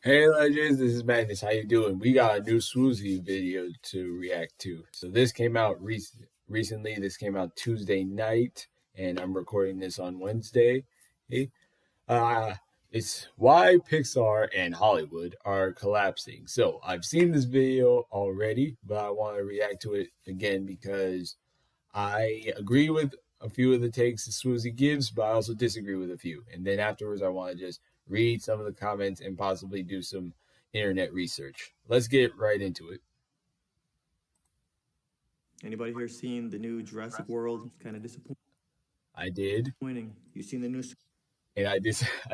Hey legends, this is Magnus. How you doing? We got a new sWooZie video to react to. So this came out recently. This came out Tuesday night, and I'm recording this on Wednesday. Hey, uh, it's why Pixar and Hollywood are collapsing. So I've seen this video already, but I want to react to it again because I agree with a few of the takes that sWooZie gives, but I also disagree with a few. And then afterwards, I want to just read some of the comments and possibly do some internet research. Let's get right into it. Anybody here seen the new Jurassic World? It's kind of disappointing. I did, You seen the new? and I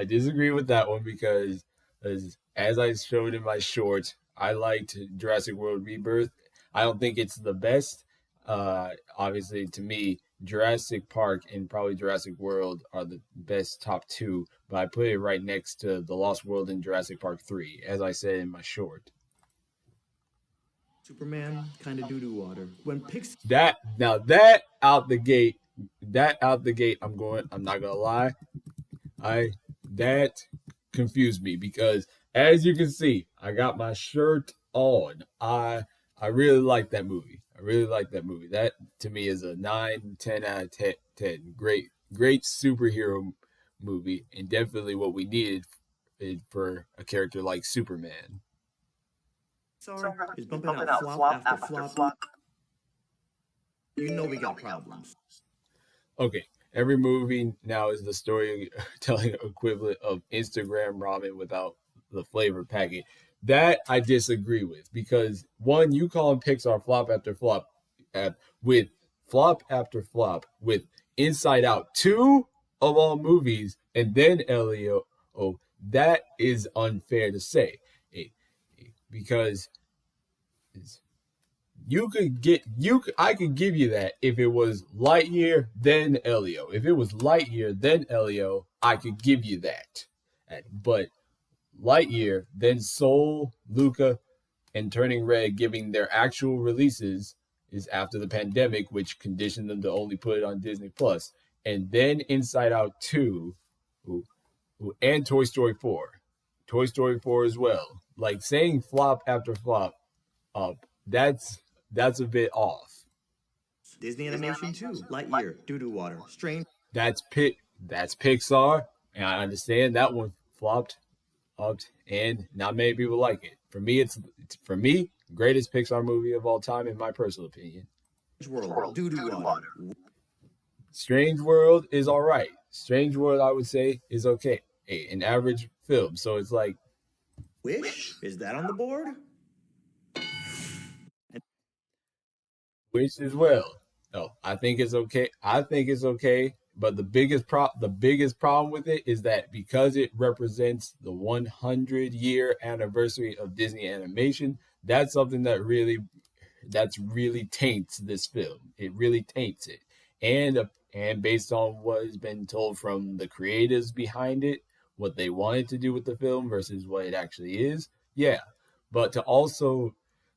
disagree with that one because as I showed in my short, I liked Jurassic World Rebirth. I don't think it's the best. Obviously, to me, Jurassic Park and probably Jurassic World are the best top two, but I put it right next to The Lost World and Jurassic Park 3, as I said in my short. Superman kind of doo-doo water. When Pixar That out the gate, I'm not gonna lie, I that confused me because as you can see, I got my shirt on. I really like that movie. I really like that movie. That to me is a 9, 10 out of 10. Great superhero movie, and definitely what we needed for a character like Superman. is bumping out flop after flop, you know we got problems. Okay, every movie now is the storytelling equivalent of Instagram ramen without the flavor packet. That I disagree with because one, you calling Pixar flop after flop with flop after flop with Inside Out, two of all movies, and then Elio. Oh, that is unfair to say, eh, because I could give you that if it was Lightyear then Elio. If it was Lightyear then Elio, I could give you that. But Lightyear then Soul, Luca, and Turning Red giving their actual releases is after the pandemic, which conditioned them to only put it on Disney Plus, and then Inside Out 2, and Toy Story 4. Toy Story 4 as well. Like saying flop after flop, that's a bit off. Disney animation too. Lightyear, doo-doo water. Strange. That's Pixar, and I understand that one flopped up, and not many people like it. For me greatest Pixar movie of all time in my personal opinion. World, doo-doo water. Strange World is all right. Strange World, I would say, is okay. An average film. So it's like Wish? Is that on the board? Wish as well. No, I think it's okay. I think it's okay. But the biggest problem with it is that because it represents the 100-year anniversary of Disney animation, that's something that's really taints this film. It really taints it. And based on what has been told from the creators behind it, what they wanted to do with the film versus what it actually is, yeah. But to also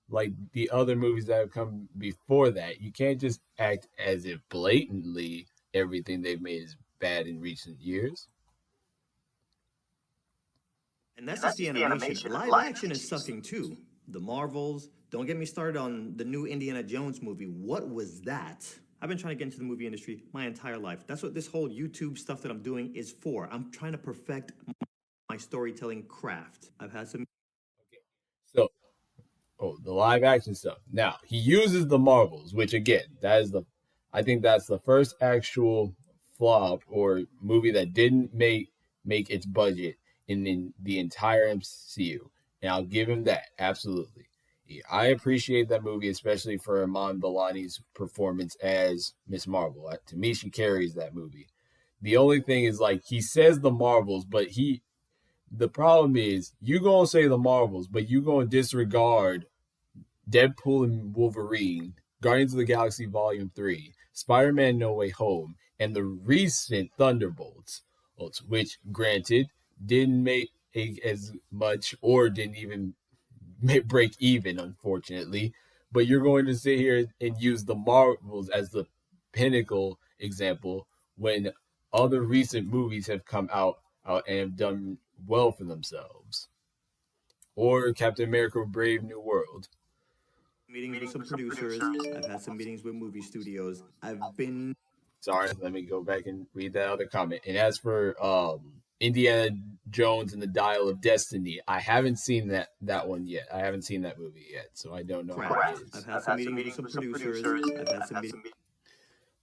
like the other movies that have come before that, you can't just act as if blatantly everything they've made is bad in recent years. And that's just the animation. Live action is sucking too. The Marvels. Don't get me started on the new Indiana Jones movie. What was that? I've been trying to get into the movie industry my entire life. That's what this whole YouTube stuff that I'm doing is for. I'm trying to perfect my storytelling craft. I've had some. Okay. So, the live action stuff. Now, he uses the Marvels, which again, I think that's the first actual flop or movie that didn't make its budget in the entire MCU. And I'll give him that, absolutely. Yeah, I appreciate that movie, especially for Iman Vellani's performance as Miss Marvel. To me, she carries that movie. The only thing is, like, he says the Marvels, but the problem is, you gonna say the Marvels, but you gonna disregard Deadpool and Wolverine, Guardians of the Galaxy Volume 3, Spider Man No Way Home, and the recent Thunderbolts, which, granted, didn't make as much or didn't even break even, unfortunately. But you're going to sit here and use the Marvels as the pinnacle example when other recent movies have come out and have done well for themselves. or Captain America: Brave New World. Meetings with some producers. I've had some meetings with movie studios. I've been Sorry, let me go back and read that other comment. And as for Indiana Jones and the Dial of Destiny, I haven't seen that one yet. I haven't seen that movie yet, so I don't know how it I've is. had some meetings with some producers. I've had some meetings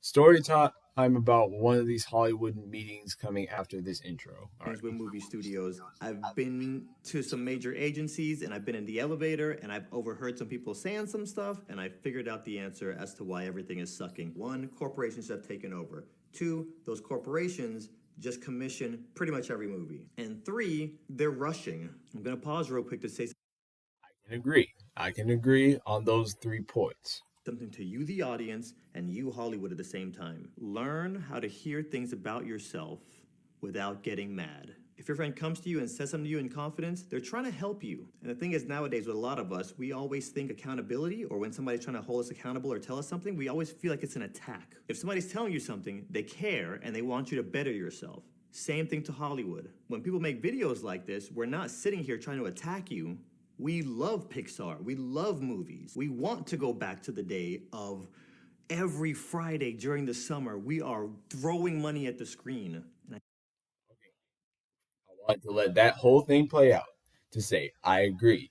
Story time about one of these Hollywood meetings coming after this intro. All right. with movie studios. I've been to some major agencies and I've been in the elevator and I've overheard some people saying some stuff and I figured out the answer as to why everything is sucking. One, corporations have taken over. Two, those corporations just commission pretty much every movie. And three, they're rushing. I'm going to pause real quick to say I can agree on those 3 points. something to you, the audience, and you, Hollywood, at the same time. Learn how to hear things about yourself without getting mad. If your friend comes to you and says something to you in confidence, they're trying to help you. And the thing is, nowadays, with a lot of us, we always think accountability, or when somebody's trying to hold us accountable or tell us something, we always feel like it's an attack. If somebody's telling you something, they care and they want you to better yourself. Same thing to Hollywood. When people make videos like this, we're not sitting here trying to attack you. We love Pixar. We love movies. We want to go back to the day of every Friday during the summer, we are throwing money at the screen. And I want to let that whole thing play out to say I agree.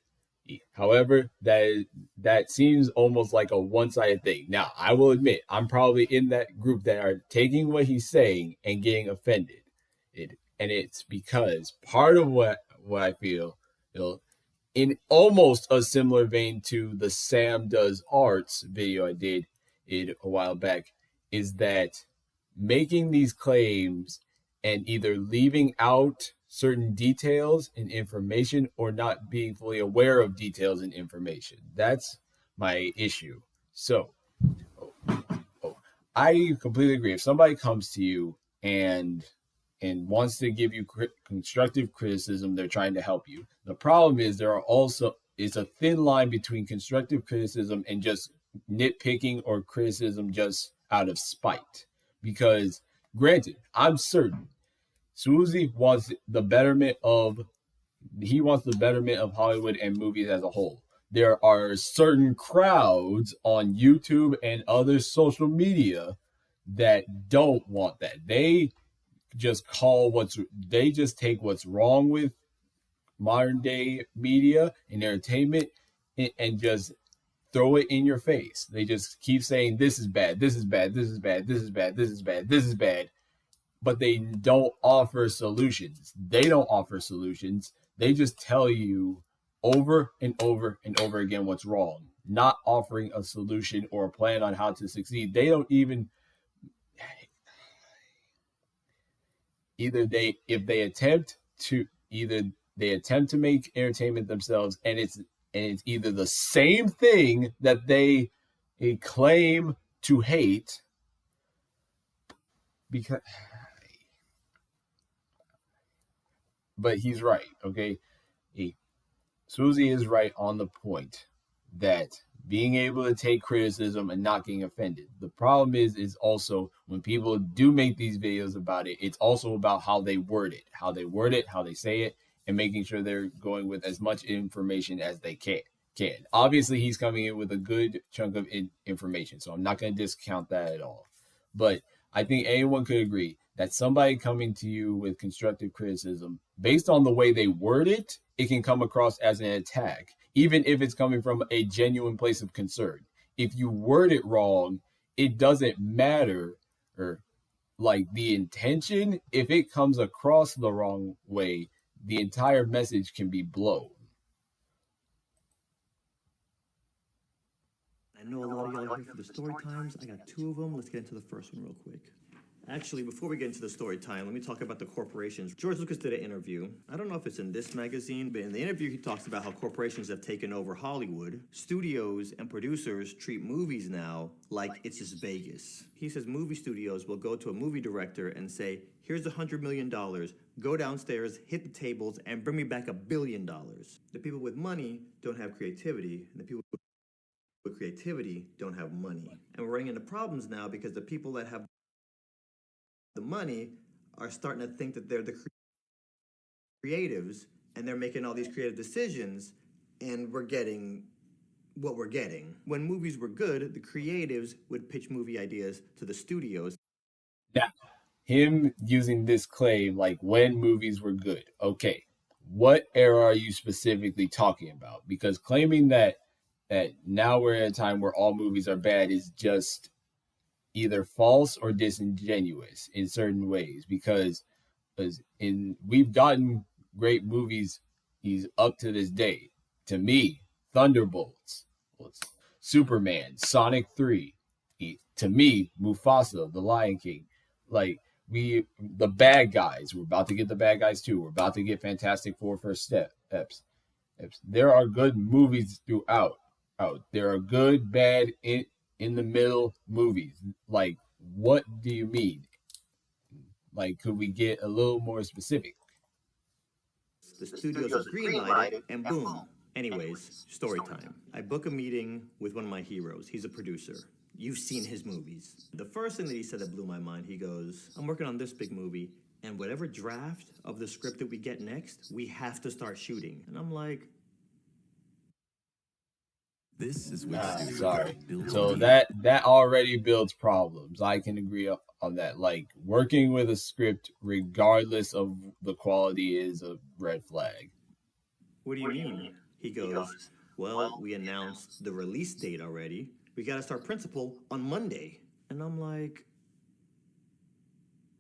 However, that seems almost like a one-sided thing. Now, I will admit, I'm probably in that group that are taking what he's saying and getting offended. And it's because part of what I feel, in almost a similar vein to the Sam Does Arts video I did a while back, is that making these claims and either leaving out certain details and information or not being fully aware of details and information. That's my issue. So, I completely agree. If somebody comes to you and wants to give you constructive criticism, they're trying to help you. The problem is it's a thin line between constructive criticism and just nitpicking or criticism just out of spite. Because granted, I'm certain sWooZie wants the betterment of Hollywood and movies as a whole. There are certain crowds on YouTube and other social media that don't want that. They just take what's wrong with modern day media and entertainment and just throw it in your face. They just keep saying this is bad, this is bad, this is bad, this is bad, this is bad, this is bad, but they don't offer solutions. They don't offer solutions. They just tell you over and over and over again what's wrong, not offering a solution or a plan on how to succeed. They don't even if they attempt to make entertainment themselves, and it's either the same thing that they claim to hate, because but he's right, okay? sWooZie is right on the point that being able to take criticism and not getting offended. The problem is also when people do make these videos about it, it's also about how they word it, how they say it, and making sure they're going with as much information as they can. Obviously, he's coming in with a good chunk of information, so I'm not going to discount that at all. But I think anyone could agree that somebody coming to you with constructive criticism, based on the way they word it, it can come across as an attack, even if it's coming from a genuine place of concern. If you word it wrong, it doesn't matter, or like the intention. If it comes across the wrong way, the entire message can be blown. I know a lot of y'all are here for the story times. I got 2 of them. Let's get into the first one real quick. Actually, before we get into the story time, let me talk about the corporations. George Lucas did an interview. I don't know if it's in this magazine, but in the interview, he talks about how corporations have taken over Hollywood. Studios and producers treat movies now like it's just Vegas. He says movie studios will go to a movie director and say, here's $100 million. Go downstairs, hit the tables, and bring me back $1 billion. The people with money don't have creativity, and the people with creativity don't have money. And we're running into problems now because the people that have the money are starting to think that they're the creatives and they're making all these creative decisions, and we're getting what we're getting. When movies were good, the creatives would pitch movie ideas to the studios. Now, him using this claim, like when movies were good. Okay, what era are you specifically talking about? Because claiming that now we're in a time where all movies are bad is just either false or disingenuous in certain ways. Because we've gotten great movies he's up to this day. To me, Thunderbolts, Superman, Sonic 3. To me, Mufasa, The Lion King. Like, the bad guys, we're about to get the bad guys too. We're about to get Fantastic Four first steps. There are good movies throughout. There are good, bad, in the middle movies. Like, what do you mean? Like, could we get a little more specific? The studios would greenlight it, and boom. Anyways, story time. I book a meeting with one of my heroes. He's a producer. You've seen his movies. The first thing that he said that blew my mind, he goes, I'm working on this big movie, and whatever draft of the script that we get next, we have to start shooting. And I'm like, this is what sorry. So that already builds problems. I can agree on that. Like, working with a script, regardless of the quality, is a red flag. What do you mean? He goes, well, we announced the release date already. We got to start principal on Monday. And I'm like,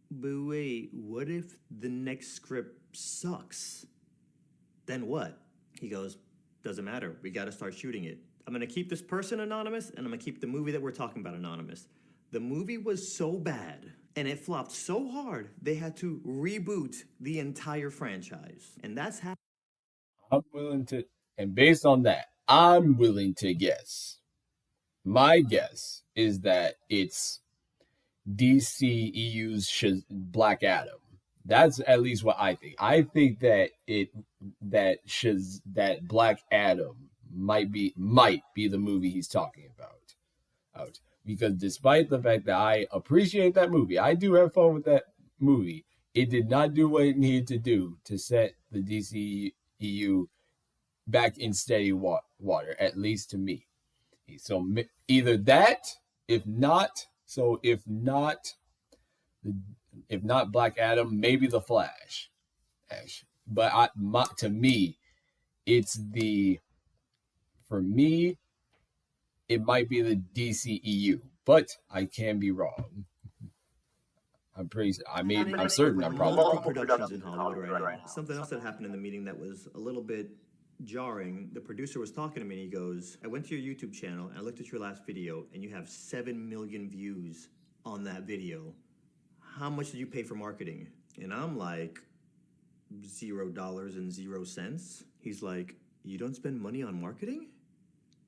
but wait, what if the next script sucks? Then what? He goes, doesn't matter. We got to start shooting it. I'm going to keep this person anonymous, and I'm going to keep the movie that we're talking about anonymous. The movie was so bad, and it flopped so hard, they had to reboot the entire franchise. And that's how... And based on that, I'm willing to guess. My guess is that it's DCEU's Black Adam. That's at least what I think. I think that that Black Adam might be the movie he's talking about. Because despite the fact that I appreciate that movie, I do have fun with that movie, it did not do what it needed to do to set the DCEU back in steady water, at least to me. So either that, if not Black Adam, maybe the Flash. But to me, for me, it might be the DCEU, but I can be wrong. I'm certain I'm probably multiple productions in Hollywood right now. Something else that happened in the meeting that was a little bit jarring. The producer was talking to me and he goes, I went to your YouTube channel and I looked at your last video and you have 7 million views on that video. How much did you pay for marketing? And I'm like, $0.00. He's like, you don't spend money on marketing?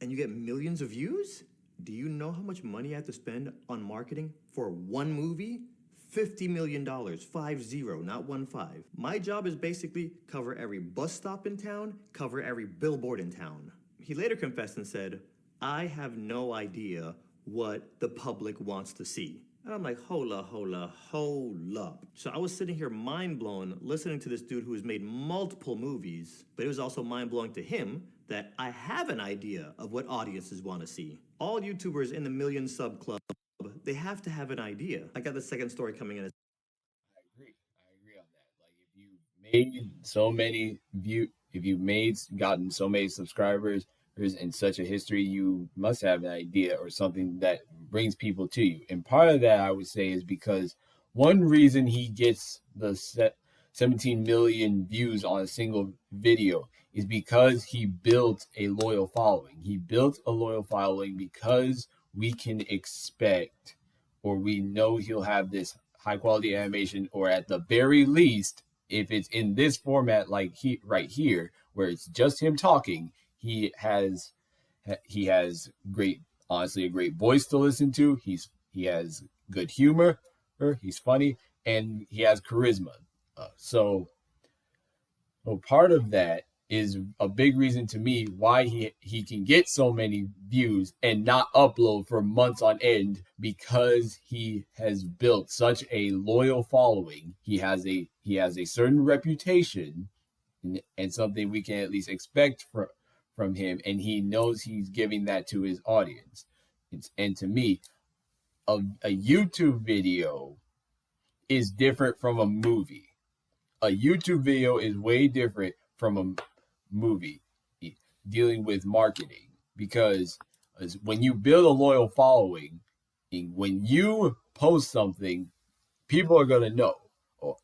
And you get millions of views? Do you know how much money I have to spend on marketing for one movie? $50 million, 50, not 15. My job is basically cover every bus stop in town, cover every billboard in town. He later confessed and said, I have no idea what the public wants to see. And I'm like, hold up. So I was sitting here mind blown listening to this dude who has made multiple movies, but it was also mind blowing to him that I have an idea of what audiences want to see. All YouTubers in the million sub club, they have to have an idea. I got the second story coming in. I agree on that. Like, if you made so many gotten so many subscribers in such a history, you must have an idea or something that brings people to you. And part of that, I would say, is because one reason he gets the 17 million views on a single video is because he built a loyal following. He built a loyal following because we can expect, or we know he'll have this high quality animation, or at the very least, if it's in this format, like right here, where it's just him talking, he has honestly a great voice to listen to. He has good humor, he's funny, and he has charisma. So part of that is a big reason to me why he can get so many views and not upload for months on end, because he has built such a loyal following. He has a certain reputation, and something we can at least expect from him, and he knows he's giving that to his audience. And to me, a YouTube video is different from a movie. A YouTube video is way different from a movie dealing with marketing, because when you build a loyal following, when you post something, people are gonna know. Oh,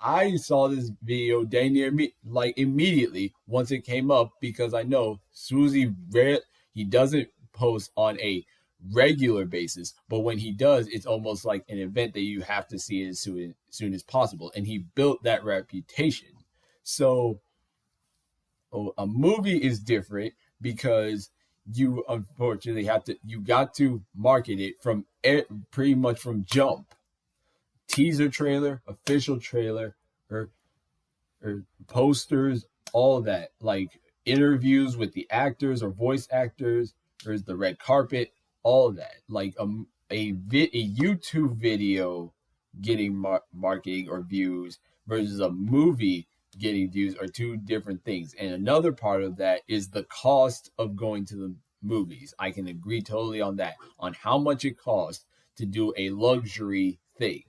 I saw this video dang near me like immediately once it came up, because I know sWooZie he doesn't post on a regular basis, but when he does, it's almost like an event that you have to see as soon as possible, and he built that reputation. So a movie is different because you unfortunately got to market it from pretty much from jump. Teaser trailer, official trailer, or posters, all that, like interviews with the actors or voice actors, there's the red carpet, all that. Like a YouTube video getting marketing or views versus a movie getting views are two different things. And another part of that is the cost of going to the movies. I can agree totally on that, on how much it costs to do a luxury thing.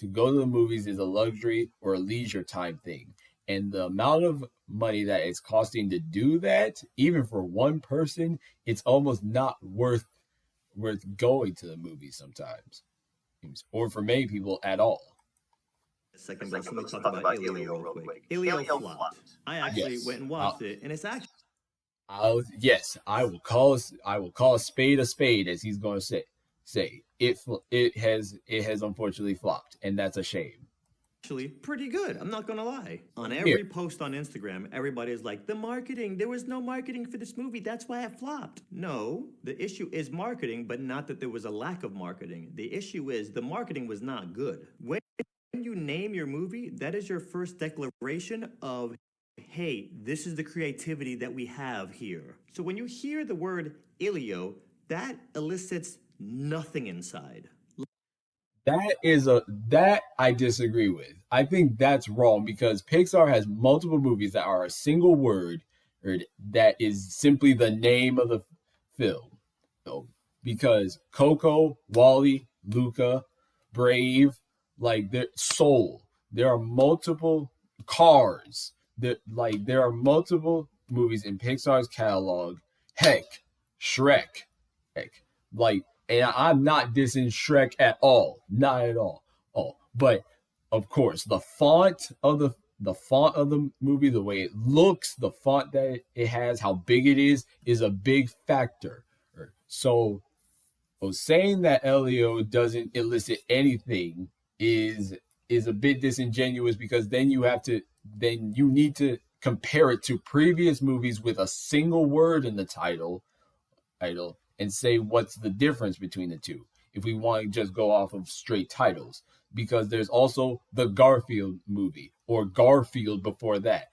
To go to the movies is a luxury or a leisure time thing. And the amount of money that it's costing to do that, even for one person, it's almost not worth going to the movies sometimes, or for many people at all. Second, let me talk about Elio real quick. Elio flopped. I actually went and watched it, and it's actually. I will call a spade, as he's going to say. It has unfortunately flopped, and that's a shame. Actually pretty good, I'm not gonna lie. On every post on Instagram, everybody is like, the marketing, there was no marketing for this movie, that's why it flopped. No, the issue is marketing, but not that there was a lack of marketing. The issue is the marketing was not good. When you name your movie, that is your first declaration of, hey, this is the creativity that we have here. So when you hear the word Elio, that elicits nothing inside. That I disagree with. I think that's wrong, because Pixar has multiple movies that are a single word, or that is simply the name of the film. So, because Coco, Wall-E, Luca, Brave, like Soul, there are multiple Cars. There are multiple movies in Pixar's catalog. Heck, Shrek. And I'm not dissing Shrek at all, not at all. But of course, the font of the movie, the way it looks, the font that it has, how big it is a big factor. So, saying that Elio doesn't elicit anything is a bit disingenuous, because then you need to compare it to previous movies with a single word in the title, and say what's the difference between the two, if we want to just go off of straight titles. Because there's also the Garfield movie, or Garfield before that.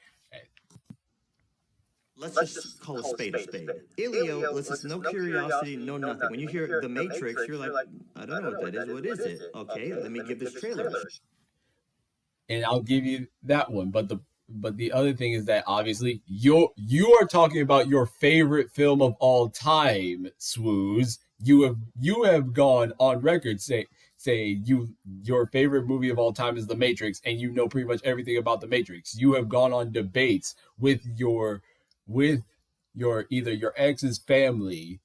Let's just call a spade a spade. Elio, let's no curiosity, no nothing. When you hear The Matrix, you're like, I don't know what that is. What is it? Okay, let me give this trailer. And I'll give you that one. But the other thing is that obviously you are talking about your favorite film of all time, sWooZie. You have gone on record say your favorite movie of all time is The Matrix, and you know pretty much everything about The Matrix. You have gone on debates with your either your ex's family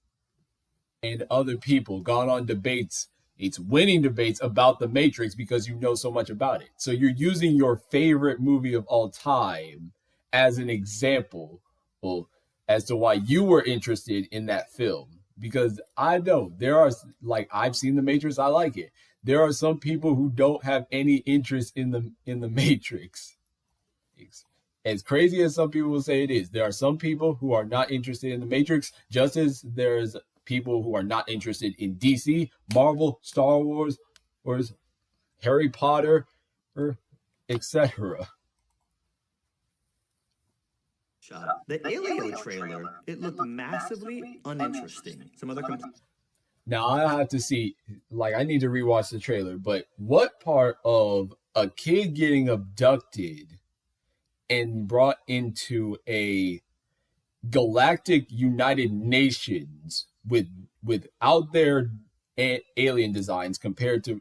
and other people, gone on debates. It's winning debates about The Matrix because you know so much about it. So you're using your favorite movie of all time as an example as to why you were interested in that film. Because I know there are, I've seen The Matrix, I like it. There are some people who don't have any interest in the Matrix. As crazy as some people will say it is, there are some people who are not interested in the Matrix, just as there's people who are not interested in DC, Marvel, Star Wars, or Harry Potter, or etc. The Elio trailer, it looked massively uninteresting. Some other Now I have to see, I need to rewatch the trailer, but what part of a kid getting abducted and brought into a galactic United Nations with out there alien designs compared to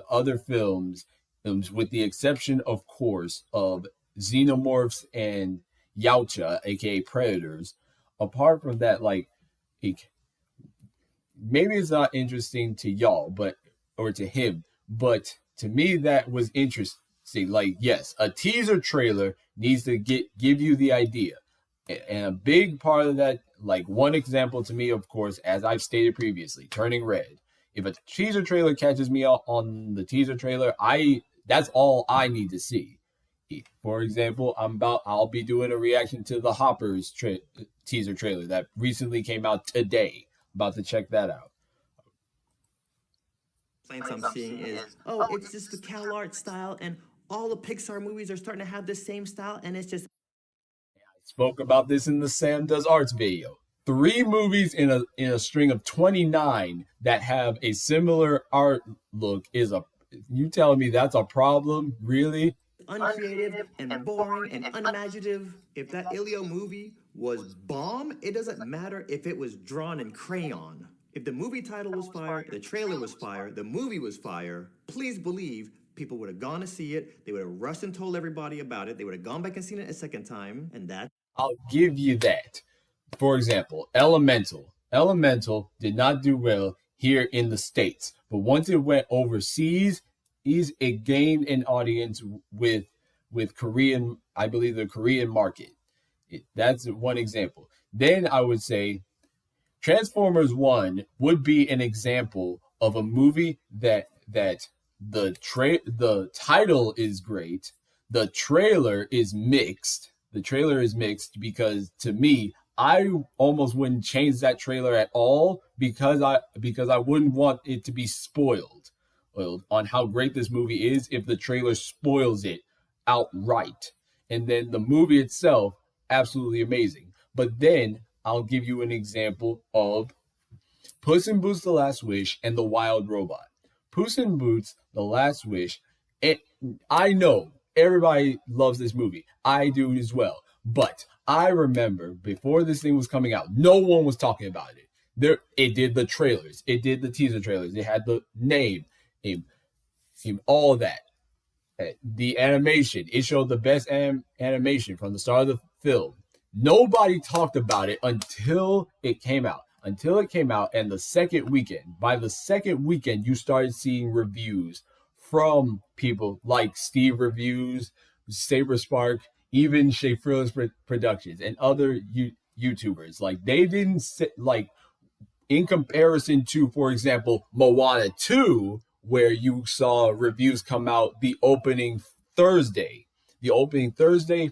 other films, with the exception, of course, of xenomorphs and Yautja, aka predators. Apart from that, like, maybe it's not interesting to y'all, but or to him, but to me that was interesting. Like, yes, a teaser trailer needs to give you the idea, and a big part of that, like one example to me, of course, as I've stated previously, Turning Red. If a teaser trailer catches me out on the teaser trailer, that's all I need to see. For example, I'll be doing a reaction to the Hoppers teaser trailer that recently came out today. About to check that out. Complaints I'm seeing is, oh, it's just the Cal art style, and all the Pixar movies are starting to have the same style, and it's just. I spoke about this in the Sam Does Arts video. 3 movies in a string of 29 that have a similar art look you telling me that's a problem? Really? Uncreative and boring and unimaginative. If that Ilio movie was bomb, it doesn't matter if it was drawn in crayon. If the movie title was fire, the trailer was fire, the movie was fire, please believe people would have gone to see it, they would have rushed and told everybody about it, they would have gone back and seen it a second time, and that. I'll give you that. For example, Elemental. Elemental did not do well here in the States, but once it went overseas, it gained an audience with Korean, I believe the Korean market. That's one example. Then I would say Transformers 1 would be an example of a movie that the title is great, the trailer is mixed. The trailer is mixed because, to me, I almost wouldn't change that trailer at all because I wouldn't want it to be spoiled on how great this movie is if the trailer spoils it outright. And then the movie itself, absolutely amazing. But then I'll give you an example of Puss in Boots: The Last Wish and The Wild Robot. Puss in Boots: The Last Wish, I know everybody loves this movie. I do as well. But I remember before this thing was coming out, no one was talking about it. It did the trailers. It did the teaser trailers. It had the name, all that. The animation. It showed the best animation from the start of the film. Nobody talked about it until it came out. And the second weekend, by the second weekend, you started seeing reviews from people like Steve Reviews, Saber Spark, even Shay Frillis Productions, and other YouTubers. Like, they didn't like, in comparison to, for example, Moana 2, where you saw reviews come out the opening Thursday,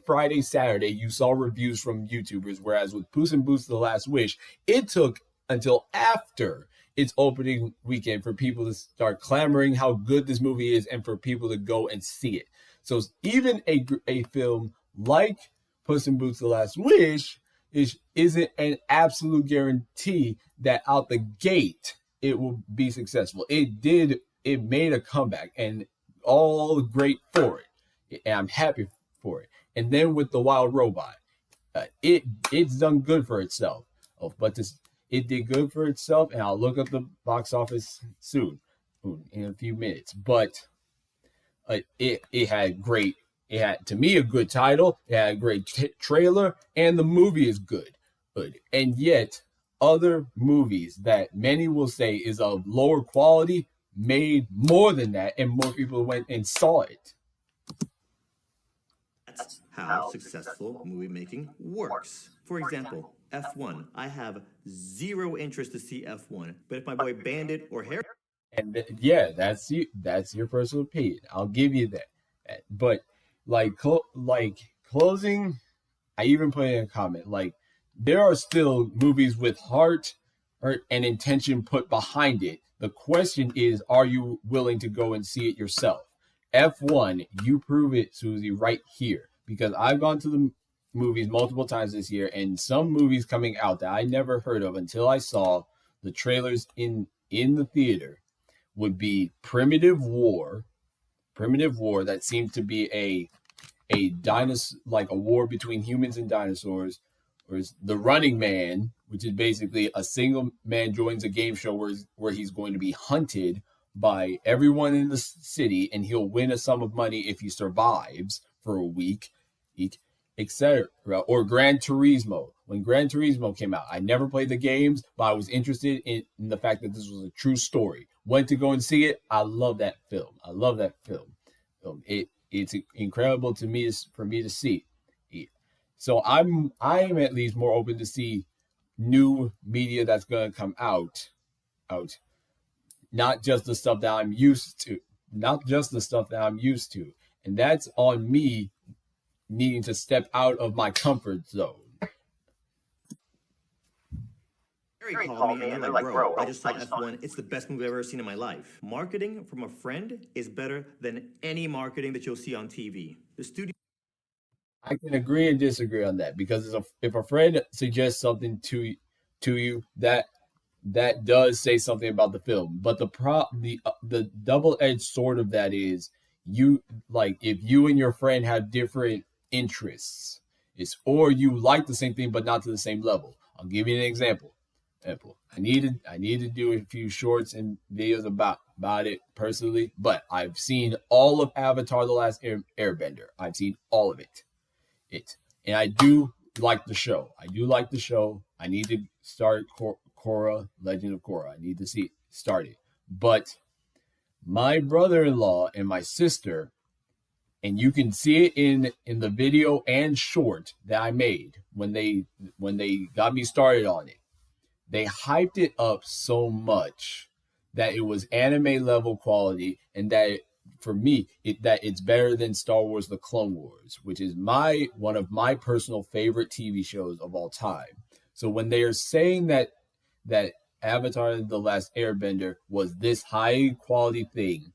Friday, Saturday, you saw reviews from YouTubers, whereas with Puss in Boots: The Last Wish, it took until after its opening weekend for people to start clamoring how good this movie is and for people to go and see it. So even a film like Puss in Boots: The Last Wish isn't an absolute guarantee that out the gate it will be successful. It made a comeback, and all great for it. And I'm happy for it. And then with The Wild Robot, it's done good for itself. It did good for itself, and I'll look up the box office soon, in a few minutes. But it had, to me, a good title. It had a great trailer, and the movie is good. And yet, other movies that many will say is of lower quality made more than that, and more people went and saw it. That's how successful movie making works. For example, F1. I have zero interest to see F1, but if my boy Bandit or Harry. And that's your personal opinion. I'll give you that. But closing, I even put in a comment, like, there are still movies with heart and intention put behind it. The question is, are you willing to go and see it yourself? F1, you prove it, sWooZie, right here. Because I've gone to the movies multiple times this year, and some movies coming out that I never heard of until I saw the trailers in the theater would be Primitive War. Primitive War, that seemed to be a dinosaur, like a war between humans and dinosaurs, or is The Running Man, which is basically a single man joins a game show where he's going to be hunted by everyone in the city, and he'll win a sum of money if he survives for a week, etc. Or Gran Turismo. When Gran Turismo came out, I never played the games, but I was interested in the fact that this was a true story. Went to go and see it. I love that film. I love that film. It's incredible to me for me to see. So I am at least more open to see new media that's going to come out, not just the stuff that I'm used to, and that's on me needing to step out of my comfort zone. Harry called me and they're like, bro, I just saw F1. It's the best movie I've ever seen in my life. Marketing from a friend is better than any marketing that you'll see on TV. The studio. I can agree and disagree on that, because if a friend suggests something to you, that does say something about the film. But the double-edged sword of that is, you like, if you and your friend have different interests, or you like the same thing but not to the same level. I'll give you an example. I need to do a few shorts and videos about it personally, but I've seen all of Avatar: The Last Airbender. I've seen all of it. And I do like the show. I need to start Korra, Legend of Korra. I need to start it. But my brother-in-law and my sister, and you can see it in the video and short that I made when they got me started on it. They hyped it up so much that it was anime level quality, and that for me, it's better than Star Wars: The Clone Wars, which is one of my personal favorite TV shows of all time. So when they are saying that Avatar: The Last Airbender was this high quality thing,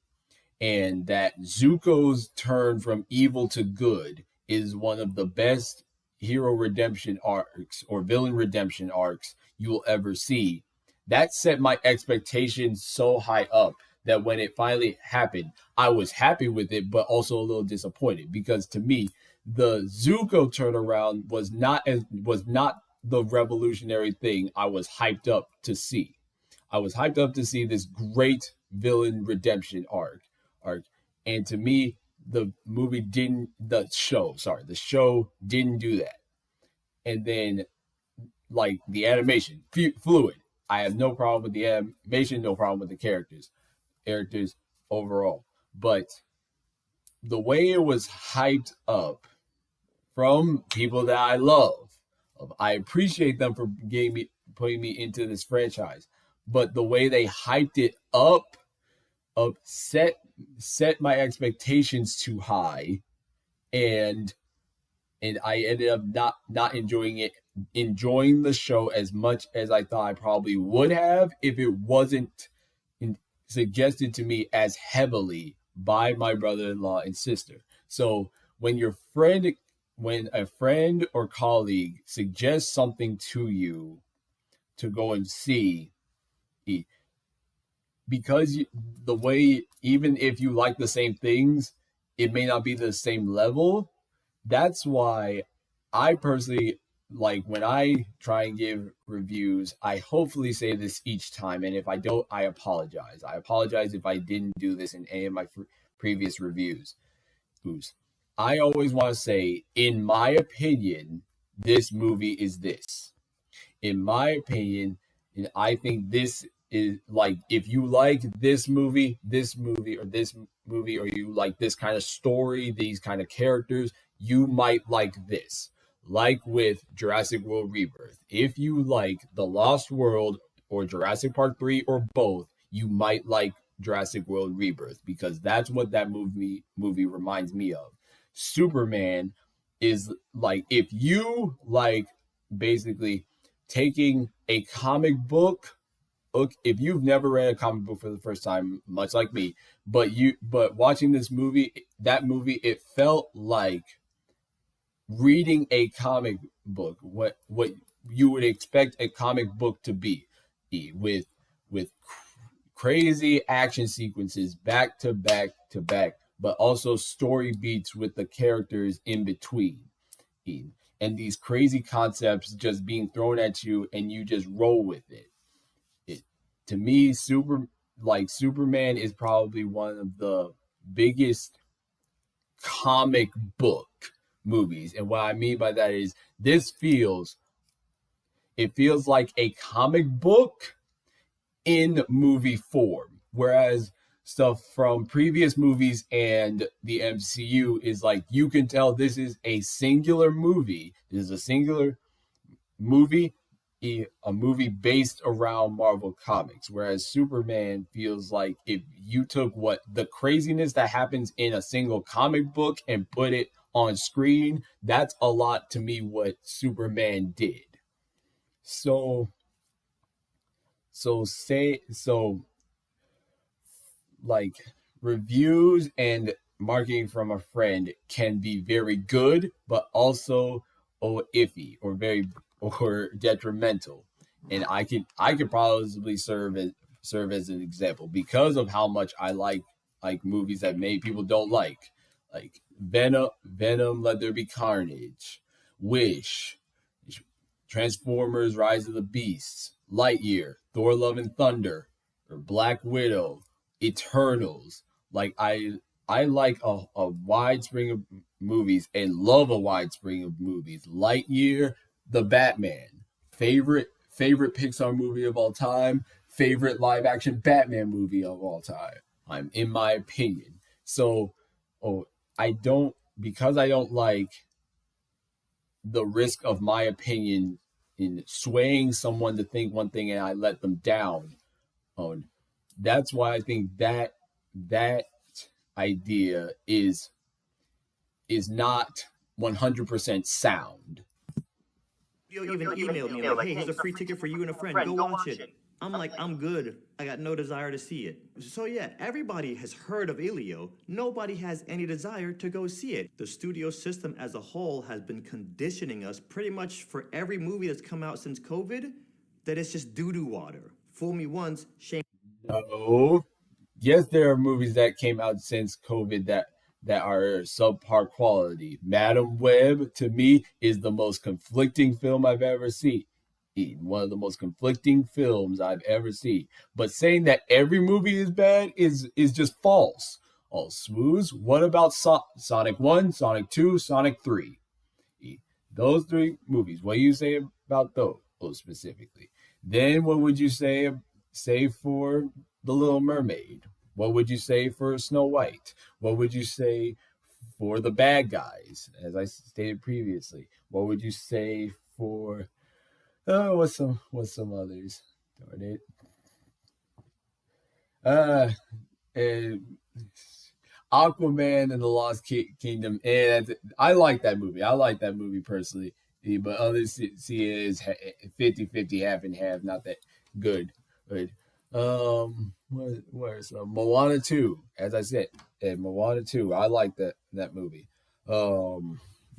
and that Zuko's turn from evil to good is one of the best hero redemption arcs or villain redemption arcs you will ever see, that set my expectations so high up that when it finally happened, I was happy with it, but also a little disappointed, because to me, the Zuko turnaround was not the revolutionary thing I was hyped up to see. I was hyped up to see this great villain redemption arc, and to me, the show didn't do that. And then, like, the animation, fluid. I have no problem with the animation, no problem with the characters overall. But the way it was hyped up from people that I love, I appreciate them for putting me into this franchise. But the way they hyped it up set my expectations too high, and I ended up not enjoying the show as much as I thought I probably would have if it wasn't suggested to me as heavily by my brother-in-law and sister. So when a friend or colleague suggests something to you to go and see, because the way, even if you like the same things, it may not be the same level. That's why I personally, like, when I try and give reviews, I hopefully say this each time, and if I don't, I apologize. I apologize if I didn't do this in any of my previous reviews. I always want to say, in my opinion, this movie is this. In my opinion, and I think this is, like, if you like this movie, or you like this kind of story, these kind of characters, you might like this. Like with Jurassic World Rebirth. If you like The Lost World or Jurassic Park 3 or both, you might like Jurassic World Rebirth, because that's what that movie reminds me of. Superman is like, if you like basically taking a comic book, if you've never read a comic book for the first time, much like me, but watching this movie, it felt like reading a comic book, what you would expect a comic book to be, with crazy action sequences back to back to back, but also story beats with the characters in between. And these crazy concepts just being thrown at you and you just roll with it. To me, Superman is probably one of the biggest comic book movies. And what I mean by that is it feels like a comic book in movie form. Whereas stuff from previous movies and the MCU is like, you can tell this is a singular movie. This is a singular movie, a movie based around Marvel Comics. Whereas Superman feels like if you took what the craziness that happens in a single comic book and put it on screen, that's a lot to me what Superman did. So like reviews and marketing from a friend can be very good, but also iffy or detrimental. And I could probably serve as an example because of how much I like movies that many people don't like Venom, Let There Be Carnage, Wish, Transformers: Rise of the Beasts, Lightyear, Thor: Love and Thunder, or Black Widow, Eternals. Like I like a wide spring of movies and love a wide spring of movies. Lightyear, The Batman, favorite Pixar movie of all time, favorite live action Batman movie of all time. In my opinion. So, I don't like the risk of my opinion in swaying someone to think one thing and I let them down. That's why I think that idea is not 100% sound. You even emailed me like, hey, here's a free ticket for you and a friend. Go watch it. I'm like, I'm good. I got no desire to see it. So yeah, everybody has heard of Elio. Nobody has any desire to go see it. The studio system as a whole has been conditioning us pretty much for every movie that's come out since COVID that it's just doo-doo water. Fool me once, shame. No. Yes, there are movies that came out since COVID that are subpar quality. Madam Web, to me, is the most conflicting film I've ever seen. One of the most conflicting films I've ever seen. But saying that every movie is bad is just false. Oh, sWooZie, what about Sonic 1, Sonic 2, Sonic 3? Those three movies, what do you say about those specifically? Then what would you say for The Little Mermaid? What would you say for Snow White? What would you say for The Bad Guys, as I stated previously? What would you say for what's some others? Darn it. And Aquaman and the Lost Kingdom. And I like that movie. I like that movie personally. But others see it as 50-50, half and half. Not that good. But where's Moana 2? As I said, Moana 2. I like that movie.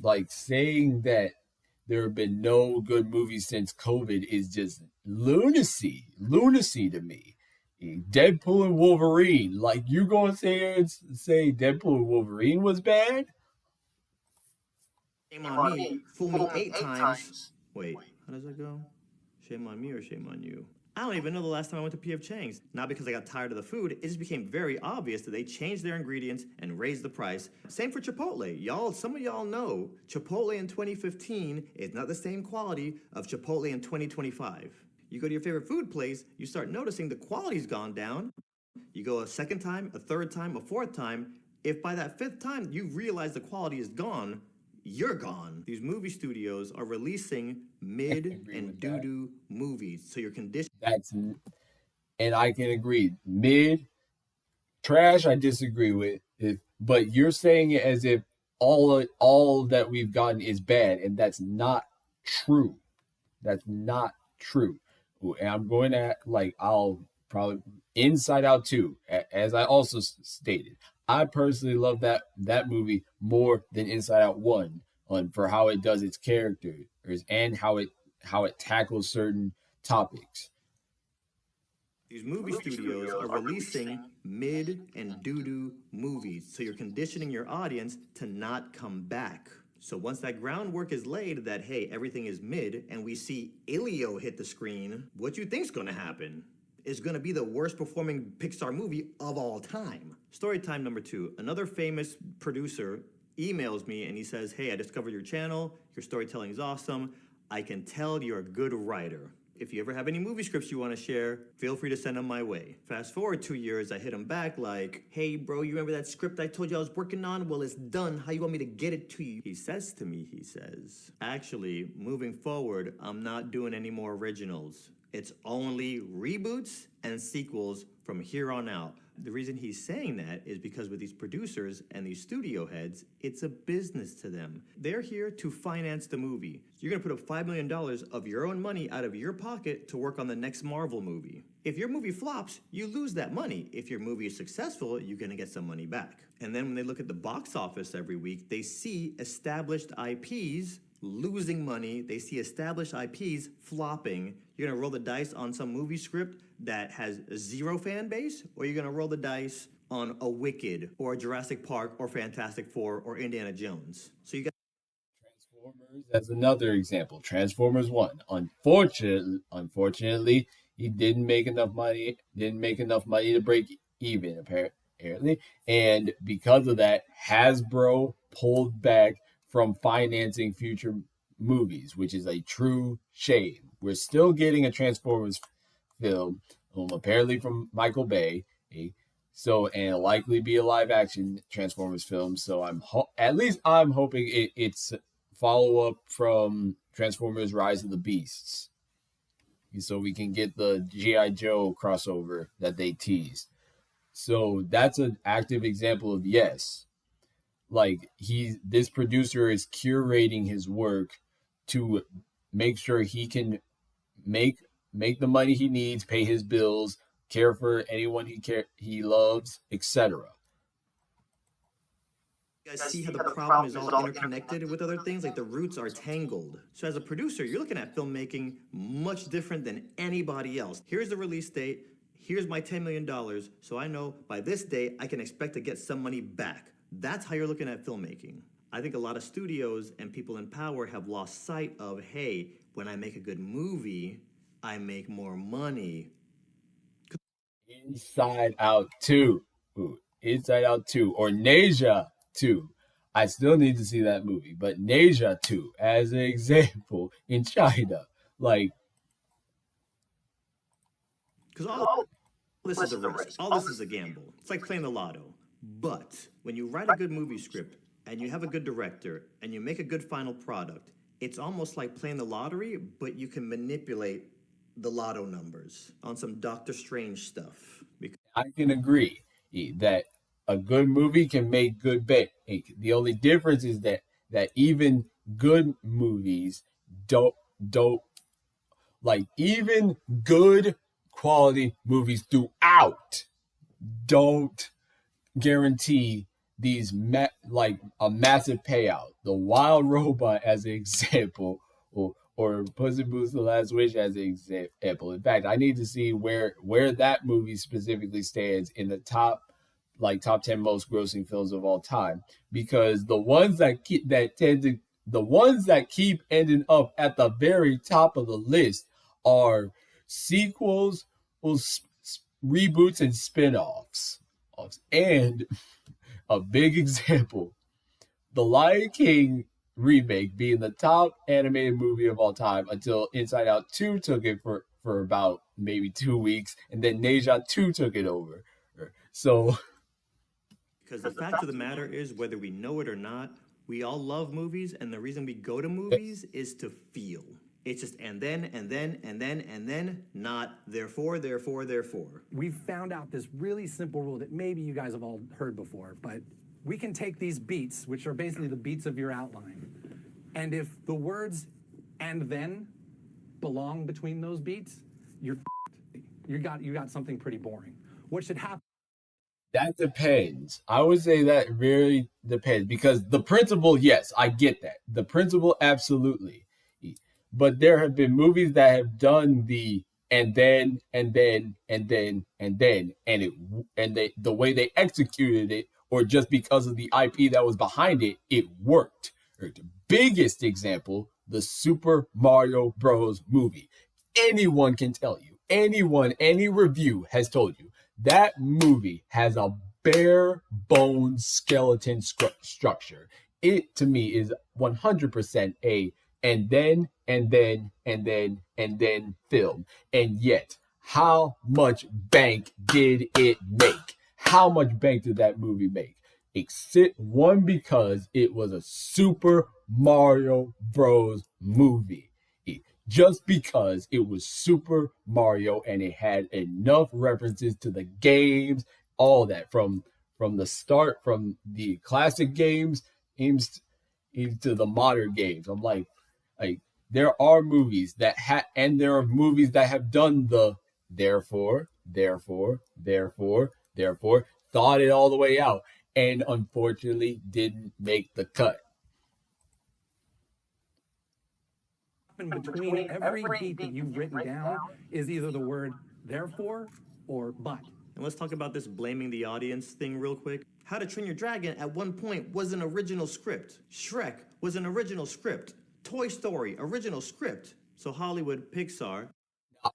Like saying that there have been no good movies since COVID is just lunacy to me. Deadpool and Wolverine, like you gonna say Deadpool and Wolverine was bad? Shame on me. Fool me 8 times. Wait, how does that go? Shame on me or shame on you? I don't even know the last time I went to P.F. Chang's. Not because I got tired of the food, it just became very obvious that they changed their ingredients and raised the price. Same for Chipotle. Some of y'all know Chipotle in 2015 is not the same quality of Chipotle in 2025. You go to your favorite food place, you start noticing the quality's gone down. You go a second time, a third time, a fourth time. If by that fifth time you realize the quality is gone, you're gone. These movie studios are releasing mid and doo-doo movies. So you're conditioned. And I can agree. Mid, trash, I disagree with. But you're saying it as if all that we've gotten is bad, and that's not true. That's not true. And I'm going to, I'll probably Inside Out 2, as I also stated. I personally love that movie more than Inside Out 1 for how it does its characters and how it tackles certain topics. These movie studios are releasing mid and doo-doo movies, so you're conditioning your audience to not come back. So once that groundwork is laid that, hey, everything is mid, and we see Ilio hit the screen, what you think's gonna happen? Is gonna be the worst performing Pixar movie of all time. Story time number 2. Another famous producer emails me and he says, hey, I discovered your channel, your storytelling is awesome, I can tell you're a good writer. If you ever have any movie scripts you want to share, feel free to send them my way. Fast forward 2 years, I hit him back like, hey bro, you remember that script I told you I was working on? Well, it's done. How you want me to get it to you? He says to me, actually, moving forward, I'm not doing any more originals. It's only reboots and sequels from here on out. The reason he's saying that is because with these producers and these studio heads, it's a business to them. They're here to finance the movie. So you're gonna put up $5 million of your own money out of your pocket to work on the next Marvel movie. If your movie flops, you lose that money. If your movie is successful, you're gonna get some money back. And then when they look at the box office every week, they see established IPs losing money. They see established IPs flopping. You're gonna roll the dice on some movie script that has zero fan base, or you're gonna roll the dice on a Wicked or a Jurassic Park or Fantastic Four or Indiana Jones. So you got Transformers as another example. Transformers 1. Unfortunately, he didn't make enough money to break even, apparently. And because of that, Hasbro pulled back from financing future movies, which is a true shame. We're still getting a Transformers film, apparently from Michael Bay, and likely be a live action Transformers film. So I'm hoping it's follow up from Transformers: Rise of the Beasts, so we can get the G.I. Joe crossover that they teased. So that's an active example of this producer is curating his work to make sure he can make the money he needs, pay his bills, care for anyone he loves, etc. You guys see how the problem is all interconnected with other things? Like the roots are tangled. So as a producer, you're looking at filmmaking much different than anybody else. Here's the release date. Here's my $10 million. So I know by this day, I can expect to get some money back. That's how you're looking at filmmaking. I think a lot of studios and people in power have lost sight of, hey, when I make a good movie, I make more money. Inside Out 2. Inside Out 2 or Nasia 2. I still need to see that movie, but Nasia 2 as an example in China. Because all this is a risk. All this is a gamble. It's like playing the lotto. But when you write a good movie script and you have a good director and you make a good final product, it's almost like playing the lottery, but you can manipulate the lotto numbers on some Doctor Strange stuff. I can agree that a good movie can make good bank. The only difference is that even good movies don't even good quality movies throughout don't guarantee these a massive payout. The Wild Robot as an example, or Puss in Boots: The Last Wish as an example. In fact, I need to see where that movie specifically stands in the top 10 most grossing films of all time, because the ones that keep ending up at the very top of the list are sequels, reboots, and spin-offs. And a big example, The Lion King remake being the top animated movie of all time until Inside Out 2 took it for about maybe 2 weeks, and then Nasia 2 took it over. So, because the fact of the matter is, whether we know it or not, we all love movies, and the reason we go to movies is to feel. It's just and then, not therefore. We've found out this really simple rule that maybe you guys have all heard before, but we can take these beats, which are basically the beats of your outline, and if the words "and then" belong between those beats, you got something pretty boring. What should happen? That depends. I would say that really depends, because the principle, yes, I get that. The principle, absolutely. But there have been movies that have done the the way they executed it, or just because of the IP that was behind it, it worked. The biggest example, the Super Mario Bros. Movie. Anyone can tell you, any review has told you, that movie has a bare bones skeleton structure. It, to me, is 100% a and then film. And yet, how much bank did it make? How much bank did that movie make? Except one, because it was a Super Mario Bros. Movie. Just because it was Super Mario and it had enough references to the games, all that, from the start, from the classic games into the modern games. I'm like there are movies that there are movies that have done the therefore, thought it all the way out, and unfortunately didn't make the cut. Between every beat that you've written down is either the word therefore or but. And let's talk about this blaming the audience thing real quick. How to Train Your Dragon at one point was an original script. Shrek was an original script. Toy Story, original script. So Hollywood, Pixar.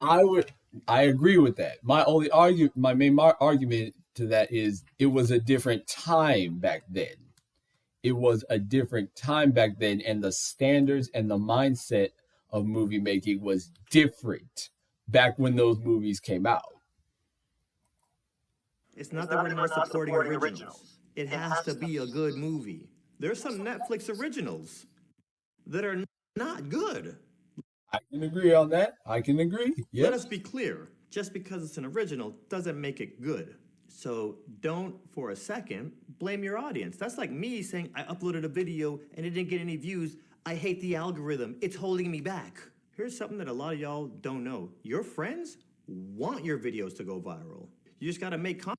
I agree with that. My main argument to that is it was a different time back then. It was a different time back then, and the standards and the mindset of movie making was different back when those movies came out. It's not that we're not supporting originals. It has to be a good movie. There's some Netflix originals that are not good. I can agree on that. I can agree. Yes. Let us be clear. Just because it's an original doesn't make it good. So don't, for a second, blame your audience. That's like me saying I uploaded a video and it didn't get any views. I hate the algorithm. It's holding me back. Here's something that a lot of y'all don't know. Your friends want your videos to go viral. You just got to make content.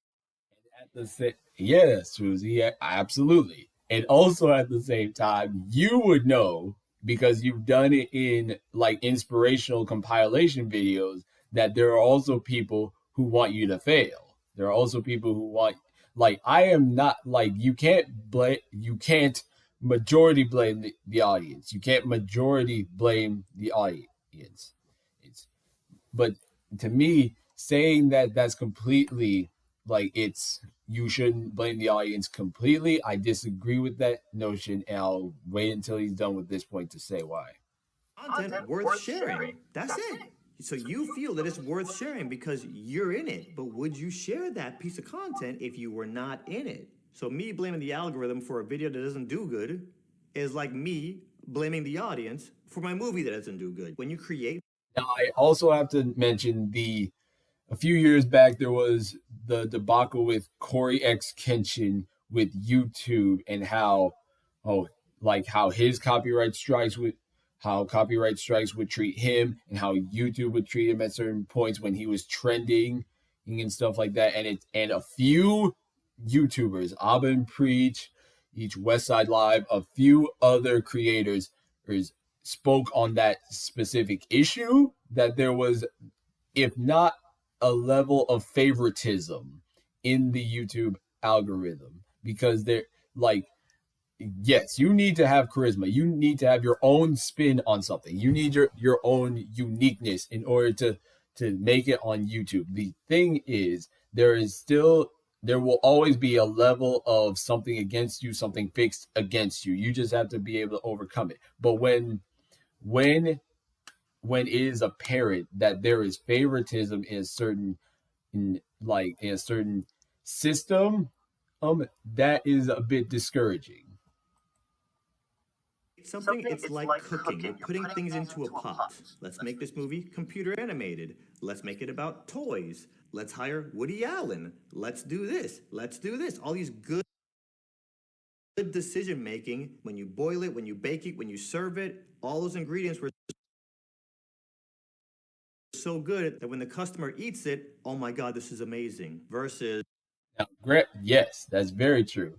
Yes, sWooZie, yeah, absolutely. And also at the same time, you would know, because you've done it in like inspirational compilation videos, that there are also people who want you to fail. There are also people who want, like, I am not, like, you can't majority blame the audience. You can't majority blame the audience. But to me, saying that that's completely, like, you shouldn't blame the audience completely, I disagree with that notion, and I'll wait until he's done with this point to say why. Content worth sharing. That's it. So you feel that it's worth sharing because you're in it. But would you share that piece of content if you were not in it? So me blaming the algorithm for a video that doesn't do good is like me blaming the audience for my movie that doesn't do good. When you create. Now, I also have to mention a few years back, there was the debacle with Corey X Kenshin with YouTube, and how his copyright strikes would treat him, and how YouTube would treat him at certain points when he was trending and stuff like that. And a few YouTubers, Abba Preach, each Westside Live, a few other creators spoke on that specific issue, that there was, if not a level of favoritism in the YouTube algorithm, because they're like, yes, you need to have charisma. You need to have your own spin on something. You need your own uniqueness in order to make it on YouTube. The thing is, there will always be a level of something against you, something fixed against you. You just have to be able to overcome it. But when it is apparent that there is favoritism in a certain system, that is a bit discouraging. Something, it's like cooking. You're putting things into a pot. Let's make this movie computer animated. Let's make it about toys. Let's hire Woody Allen. Let's do this. Let's do this. All these good decision making, when you boil it, when you bake it, when you serve it, all those ingredients were so good that when the customer eats it, oh my God, this is amazing. Versus, now, yes, that's very true.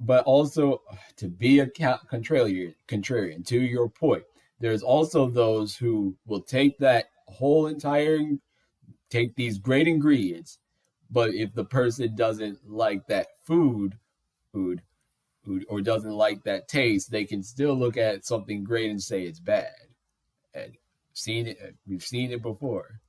But also, to be a contrarian, to your point, there's also those who will take that whole entire, take these great ingredients, but if the person doesn't like that food, or doesn't like that taste, they can still look at something great and say it's bad. And we've seen it before.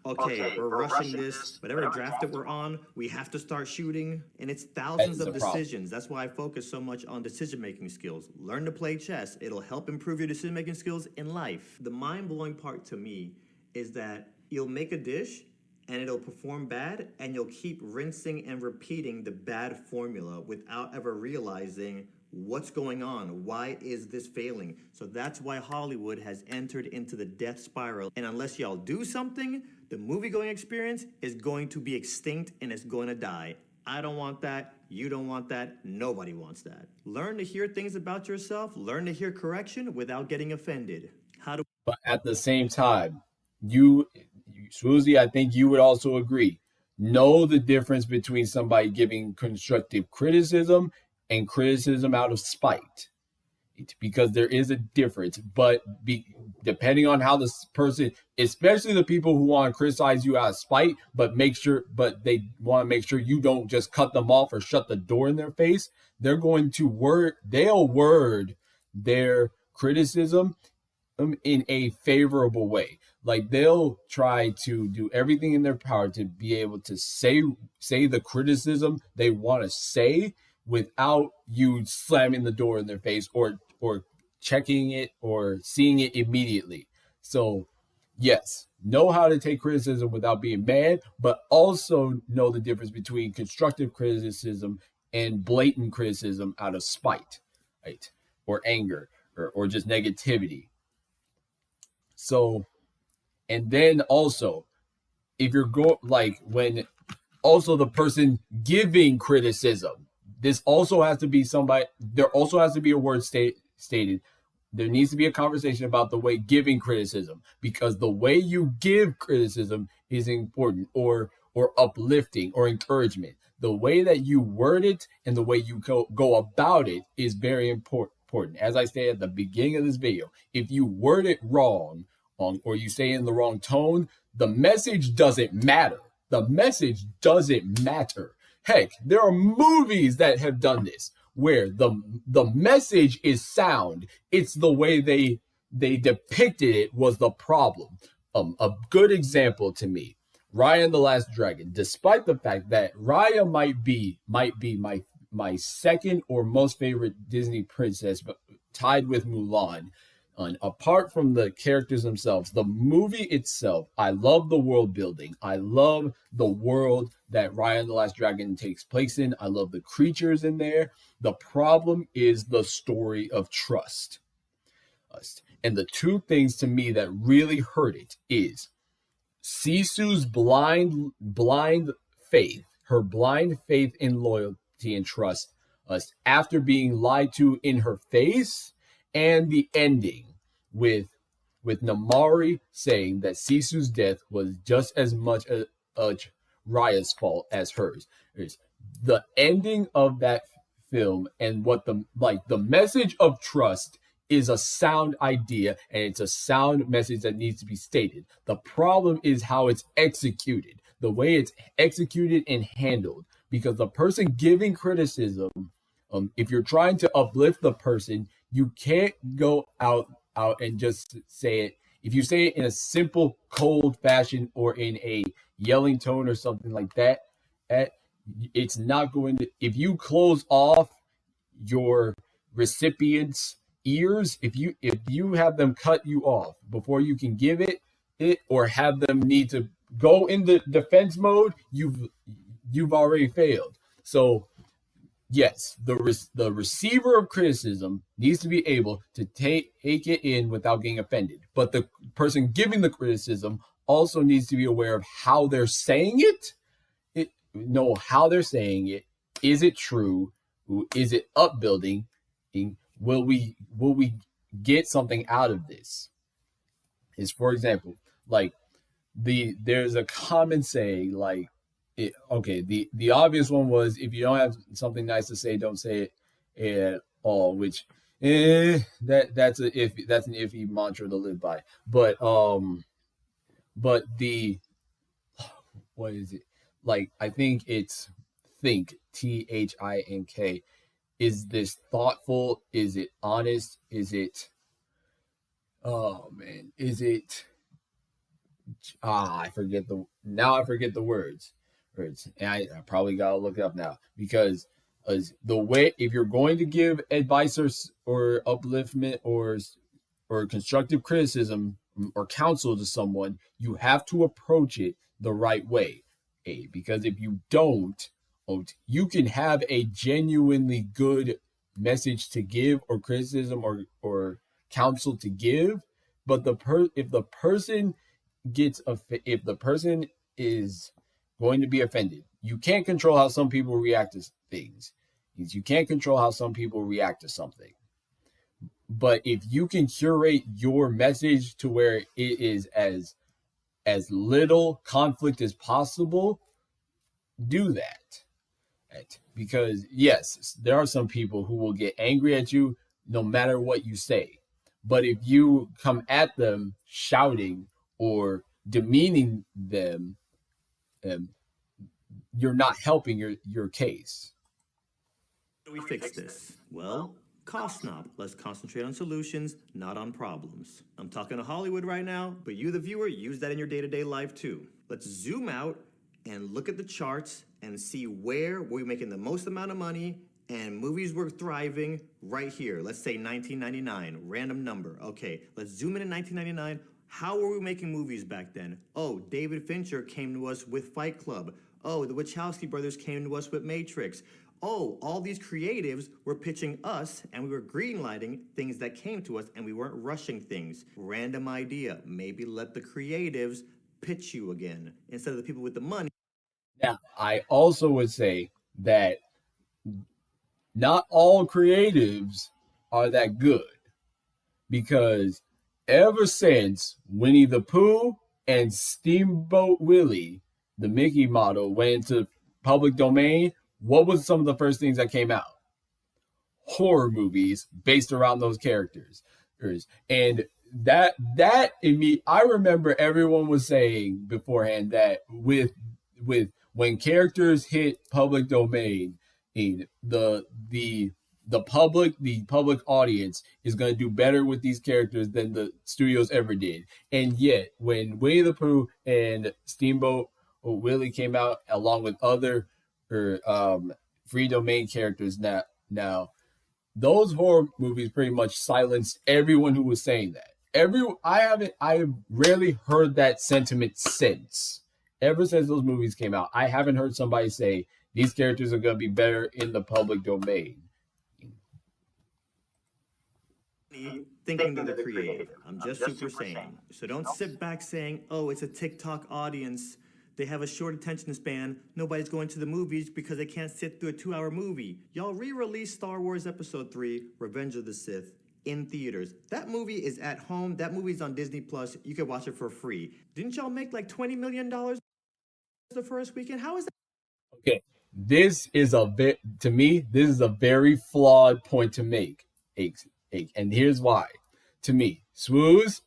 Okay, we're rushing this. Whatever draft that we're on, we have to start shooting, and it's thousands of decisions. That's why I focus so much on decision-making skills. Learn to play chess. It'll help improve your decision-making skills in life. The mind-blowing part to me is that you'll make a dish, and it'll perform bad, and you'll keep rinsing and repeating the bad formula without ever realizing what's going on. Why is this failing? So that's why Hollywood has entered into the death spiral. And unless y'all do something, the movie-going experience is going to be extinct and it's going to die. I don't want that. You don't want that. Nobody wants that. Learn to hear things about yourself. Learn to hear correction without getting offended. But at the same time, sWooZie, I think you would also agree. Know the difference between somebody giving constructive criticism and criticism out of spite, because there is a difference. But depending on how this person, especially the people who want to criticize you out of spite, but they want to make sure you don't just cut them off or shut the door in their face, they'll word their criticism in a favorable way. Like, they'll try to do everything in their power to be able to say the criticism they want to say without you slamming the door in their face or checking it or seeing it immediately. So yes, know how to take criticism without being mad, but also know the difference between constructive criticism and blatant criticism out of spite, right? Or anger or just negativity. So, and then also, if you're also the person giving criticism, this also has to be somebody, there also has to be a word stated. There needs to be a conversation about the way giving criticism, because the way you give criticism is important, or uplifting or encouragement. The way that you word it and the way you go about it is very important. As I said at the beginning of this video, if you word it wrong, or you say it in the wrong tone, the message doesn't matter. The message doesn't matter. Heck, there are movies that have done this where the message is sound. It's the way they depicted it was the problem. A good example to me, Raya and the Last Dragon. Despite the fact that Raya might be my second or most favorite Disney princess, but tied with Mulan. And apart from the characters themselves, the movie itself, I love the world building. I love the world that Raya and the Last Dragon takes place in. I love the creatures in there. The problem is the story of trust. And the two things to me that really hurt it is Sisu's blind faith, her blind faith in loyalty and trust after being lied to in her face, and the ending with Namari saying that Sisu's death was just as much a Raya's fault as hers. The ending of that film and what the message of trust is a sound idea, and it's a sound message that needs to be stated. The problem is how it's executed, the way it's executed and handled, because the person giving criticism, if you're trying to uplift the person, you can't go out and just say it. If you say it in a simple, cold fashion or in a yelling tone or something like that, it's not going to, if you close off your recipient's ears, if you have them cut you off before you can give it or have them need to go into defense mode, you've already failed. So yes, the receiver of criticism needs to be able to take it in without getting offended. But the person giving the criticism also needs to be aware of how they're saying it. Know how they're saying it. Is it true? Is it upbuilding? Will we get something out of this? Is, for example, like there's a common saying, like, the obvious one was, if you don't have something nice to say, don't say it at all, which that's an iffy mantra to live by. But but what is it? Like, I think it's Think, THINK. Is this thoughtful? Is it honest? Is it, oh man, is it, I forget the words. And I probably gotta look it up now, because the way, if you're going to give advice or upliftment or constructive criticism or counsel to someone, you have to approach it the right way. Because if you don't, you can have a genuinely good message to give, or criticism or counsel to give, but if the person is going to be offended, you can't control how some people react to things. You can't control how some people react to something. But if you can curate your message to where it is as little conflict as possible, do that. Because yes, there are some people who will get angry at you no matter what you say. But if you come at them shouting or demeaning them, you're not helping your case. How do we fix this? Well, cost knob. Let's concentrate on solutions, not on problems. I'm talking to Hollywood right now, but you, the viewer, use that in your day-to-day life too. Let's zoom out and look at the charts and see where we're making the most amount of money and movies were thriving right here. Let's say 1999, random number. Okay, let's zoom in 1999. How were we making movies back then? Oh, David Fincher came to us with Fight Club. Oh, the Wachowski brothers came to us with Matrix. Oh, all these creatives were pitching us, and we were greenlighting things that came to us, and we weren't rushing things. Random idea. Maybe let the creatives pitch you again instead of the people with the money. Now, I also would say that not all creatives are that good, because ever since Winnie the Pooh and Steamboat Willie, the Mickey model, went into public domain, what was some of the first things that came out? Horror movies based around those characters. And that in me, I remember everyone was saying beforehand that with when characters hit public domain, the public audience is going to do better with these characters than the studios ever did. And yet, when Winnie the Pooh and Steamboat Willie came out, along with other free domain characters, now those horror movies pretty much silenced everyone who was saying that. I have rarely heard that sentiment since. Ever since those movies came out, I haven't heard somebody say these characters are going to be better in the public domain. Thinking they're the creative. I'm just super sane. So don't sit back saying, oh, it's a TikTok audience. They have a short attention span. Nobody's going to the movies because they can't sit through a 2-hour movie. Y'all re-release Star Wars Episode 3, Revenge of the Sith, in theaters. That movie is at home. That movie's on Disney Plus. You can watch it for free. Didn't y'all make like $20 million the first weekend? How is that? Okay, to me, this is a very flawed point to make. And here's why. To me, sWooZie,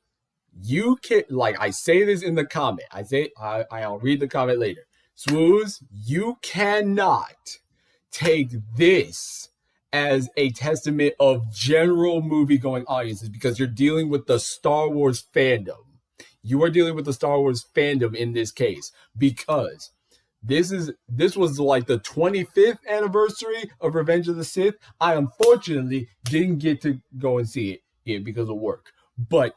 you can, like, I say this in the comment. I'll read the comment later. sWooZie, you cannot take this as a testament of general movie-going audiences, because you're dealing with the Star Wars fandom. You are dealing with the Star Wars fandom in this case, because this was like the 25th anniversary of Revenge of the Sith. I unfortunately didn't get to go and see it because of work. But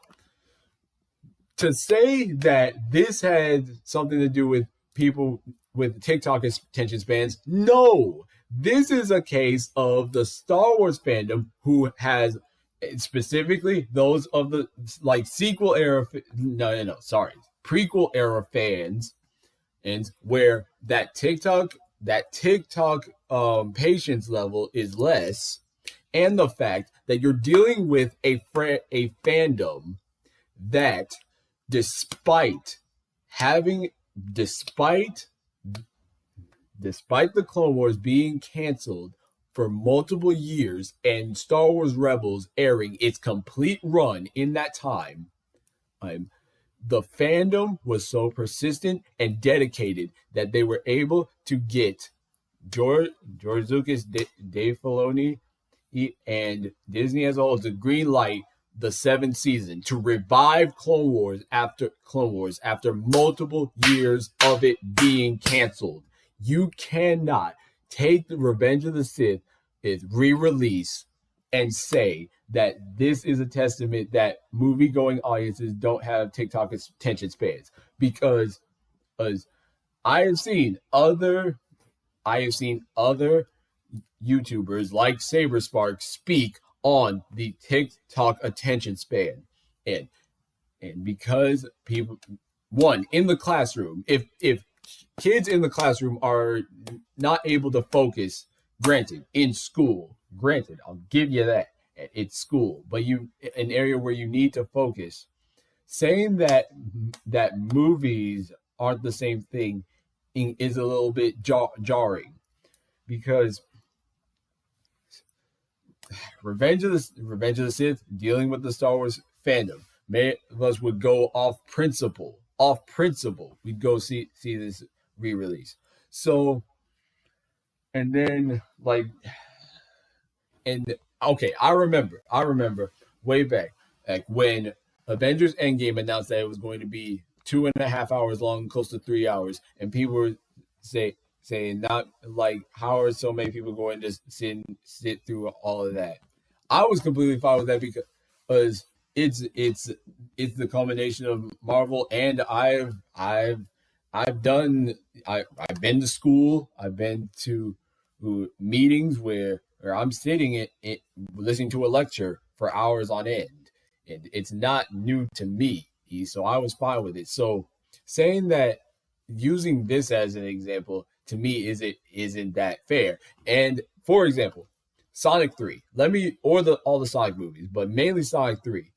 to say that this had something to do with people with TikTok attention spans, no. This is a case of the Star Wars fandom, who has, specifically those of the prequel era fans, and where that TikTok patience level is less, and the fact that you're dealing with a fandom that, despite the Clone Wars being canceled for multiple years and Star Wars Rebels airing its complete run in that time, the fandom was so persistent and dedicated that they were able to get George Lucas, Dave Filoni, and Disney as a whole to green light the 7th season to revive Clone Wars after multiple years of it being canceled. You cannot take the Revenge of the Sith re-release and say that this is a testament that movie-going audiences don't have TikTok attention spans, because I have seen other YouTubers like SaberSpark speak on the TikTok attention span, and because people, one, in the classroom, if kids in the classroom are not able to focus, granted, I'll give you that, it's school, but an area where you need to focus, saying that movies aren't the same thing is a little bit jarring, because Revenge of the Sith, dealing with the Star Wars fandom, many of us would go off principle. We'd go see this re-release. So, and then I remember way back, like when Avengers Endgame announced that it was going to be 2.5 hours long, close to 3 hours, and people were saying not like, how are so many people going to sit through all of that? I was completely fine with that because it's the culmination of Marvel, and I've been to school, I've been to meetings where I'm sitting listening to a lecture for hours on end, and it's not new to me, so I was fine with it. So saying that, using this as an example, to me isn't that fair. And for example, Sonic 3, all the Sonic movies, but mainly Sonic 3,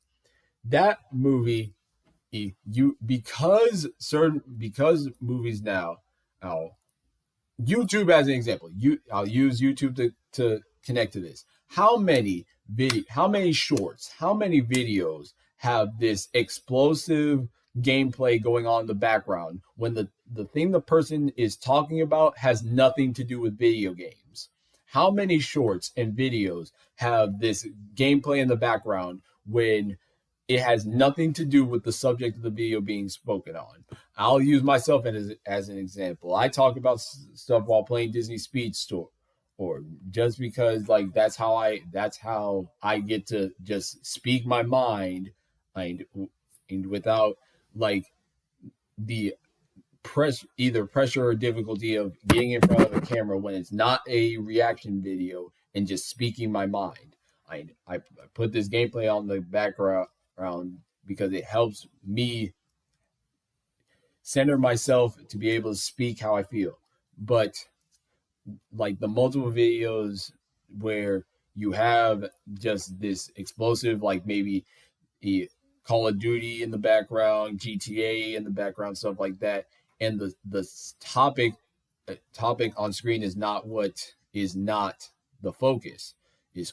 that movie, because movies now, YouTube as an example, I'll use YouTube to connect to this. How many shorts, how many videos have this explosive gameplay going on in the background when the thing the person is talking about has nothing to do with video games? How many shorts and videos have this gameplay in the background when it has nothing to do with the subject of the video being spoken on? I'll use myself as an example. I talk about stuff while playing Disney Speedstorm, or just because that's how I get to just speak my mind, and without the either pressure or difficulty of getting in front of a camera when it's not a reaction video, and just speaking my mind. I put this gameplay on the background because it helps me center myself to be able to speak how I feel. But the multiple videos where you have just this explosive, maybe a Call of Duty in the background, GTA in the background, stuff like that, and the topic on screen is not the focus.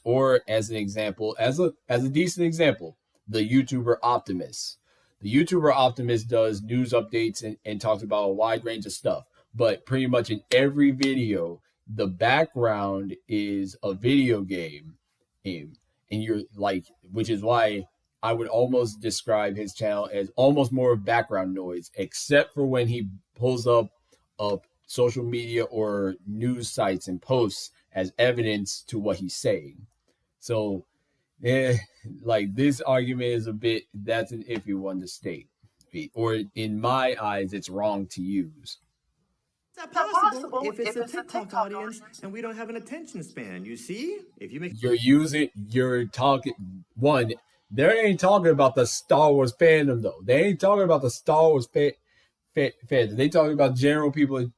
Or as an example, as a decent example, the YouTuber Optimus. The YouTuber Optimus does news updates and talks about a wide range of stuff, but pretty much in every video, the background is a video game, and you're which is why I would almost describe his channel as almost more of background noise, except for when he pulls up social media or news sites and posts as evidence to what he's saying. So, this argument is that's an iffy one to state, or in my eyes, it's wrong to use. Is that possible if it's a TikTok audience and we don't have an attention span? You see, if you make you're talking one. They ain't talking about the Star Wars fandom, though. They ain't talking about the Star Wars fandom. They talking about general people,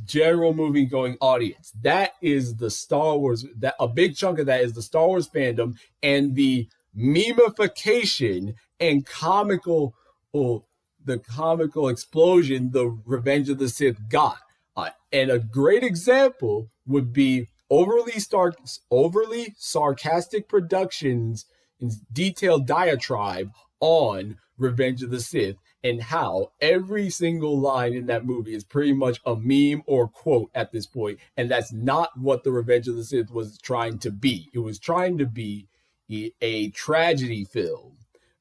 general movie going audience. That is the Star Wars. That a big chunk of that is the Star Wars fandom, and the memification and the comical explosion the Revenge of the Sith got. And a great example would be overly sarcastic productions and detailed diatribe on Revenge of the Sith and how every single line in that movie is pretty much a meme or quote at this point, and that's not what the Revenge of the Sith was trying to be. It was trying to be a tragedy film,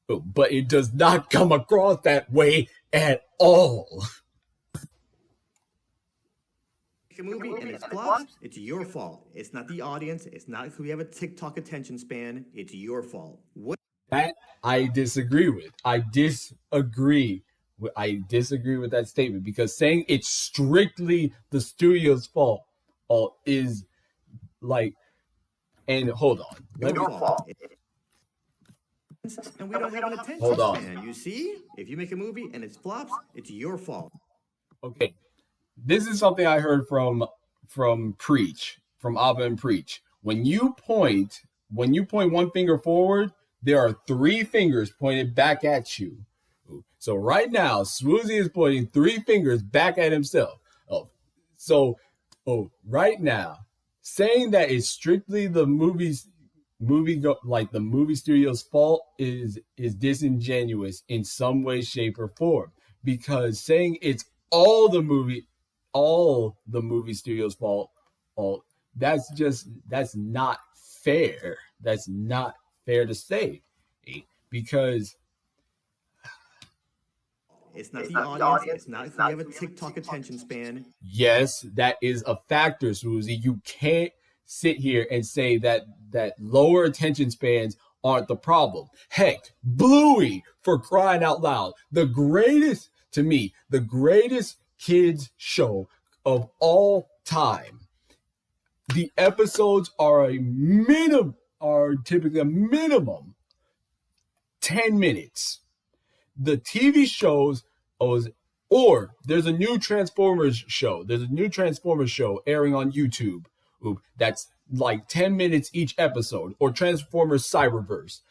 but it does not come across that way at all. A movie and it flops, it's your fault. It's not the audience. It's not if we have a TikTok attention span. It's your fault. What? That I disagree with. I disagree with that statement, because saying it's strictly the studio's fault is like, and hold on. Your fault. And we don't have an attention Hold on. span. You see? If you make a movie and it flops, it's your fault. Okay. This is something I heard from Abba and Preach. When you point one finger forward, there are 3 fingers pointed back at you. So right now, sWooZie is pointing 3 fingers back at himself. Right now, saying that it's strictly the movie studio's fault is disingenuous in some way, shape, or form. Because saying it's all the movie studio's fault, that's not fair. That's not fair to say, because it's not the audience. It's not if we have a TikTok attention span. Yes, that is a factor, sWooZie. You can't sit here and say that lower attention spans aren't the problem. Heck, Bluey, for crying out loud, the greatest kids show of all time. The episodes are typically a minimum 10 minutes. The TV shows, or there's a new Transformers show. There's a new Transformers show airing on YouTube. That's like 10 minutes each episode, or Transformers Cyberverse.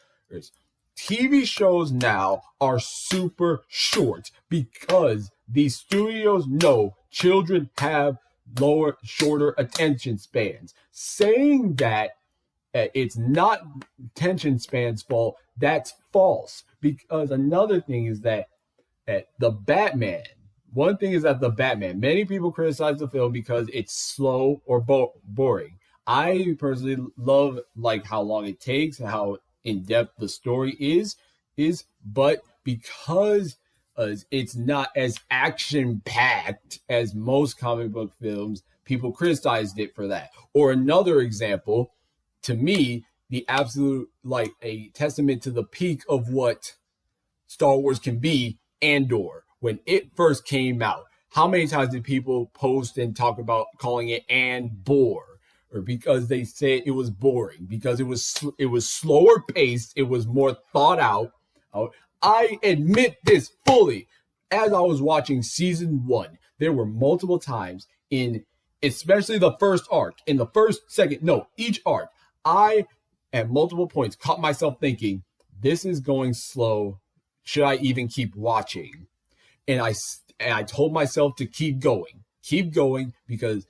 TV shows now are super short because these studios know children have shorter attention spans. Saying that it's not attention span's fault, that's false. Because another thing is that the Batman, many people criticize the film because it's slow or boring. I personally love like how long it takes and how in-depth the story is, but because it's not as action-packed as most comic book films, people criticized it for that. Or another example, to me, the absolute, like, a testament to the peak of what Star Wars can be, Andor. When it first came out, how many times did people post and talk about calling it Andor? Or because they said it was boring, because it was slower paced, it was more thought out. I admit this fully. As I was watching season 1, there were multiple times especially the first arc, each arc, I at multiple points caught myself thinking, this is going slow. Should I even keep watching? And I told myself to keep going, because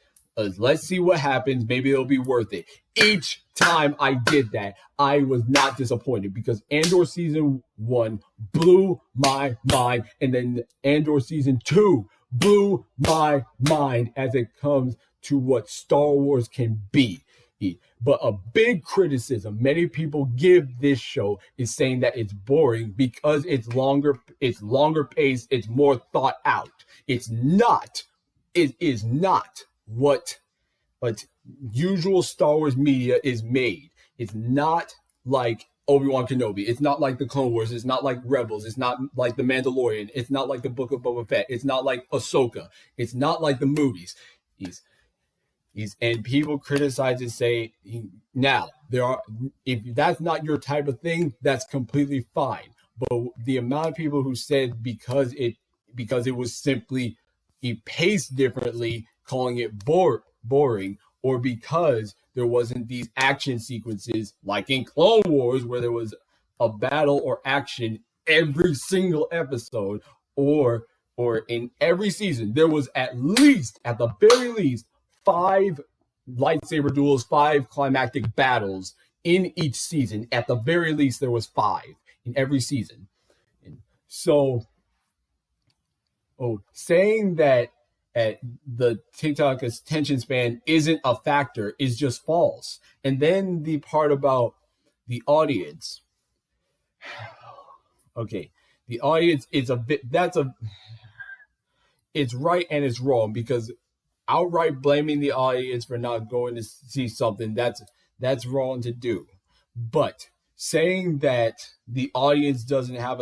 let's see what happens. Maybe it'll be worth it. Each time I did that, I was not disappointed, because Andor season 1 blew my mind, and then Andor season 2 blew my mind as it comes to what Star Wars can be. But a big criticism many people give this show is saying that it's boring because it's longer paced, it's more thought out. It is not what usual Star Wars media is made. It's not like Obi-Wan Kenobi. It's not like the Clone Wars. It's not like Rebels. It's not like The Mandalorian. It's not like the Book of Boba Fett. It's not like Ahsoka. It's not like the movies. And people criticize it, say, now if that's not your type of thing, that's completely fine. But the amount of people who said because it was simply paced differently, calling it boring, or because there wasn't these action sequences like in Clone Wars where there was a battle or action every single episode, or in every season there was at the very least 5 lightsaber duels, 5 climactic battles in each season. At the very least there was 5 in every season. So, saying that the TikTok attention span isn't a factor is just false. And then the part about the audience. Okay, the audience is a bit. It's right and it's wrong, because outright blaming the audience for not going to see something, that's wrong to do. But saying that the audience doesn't have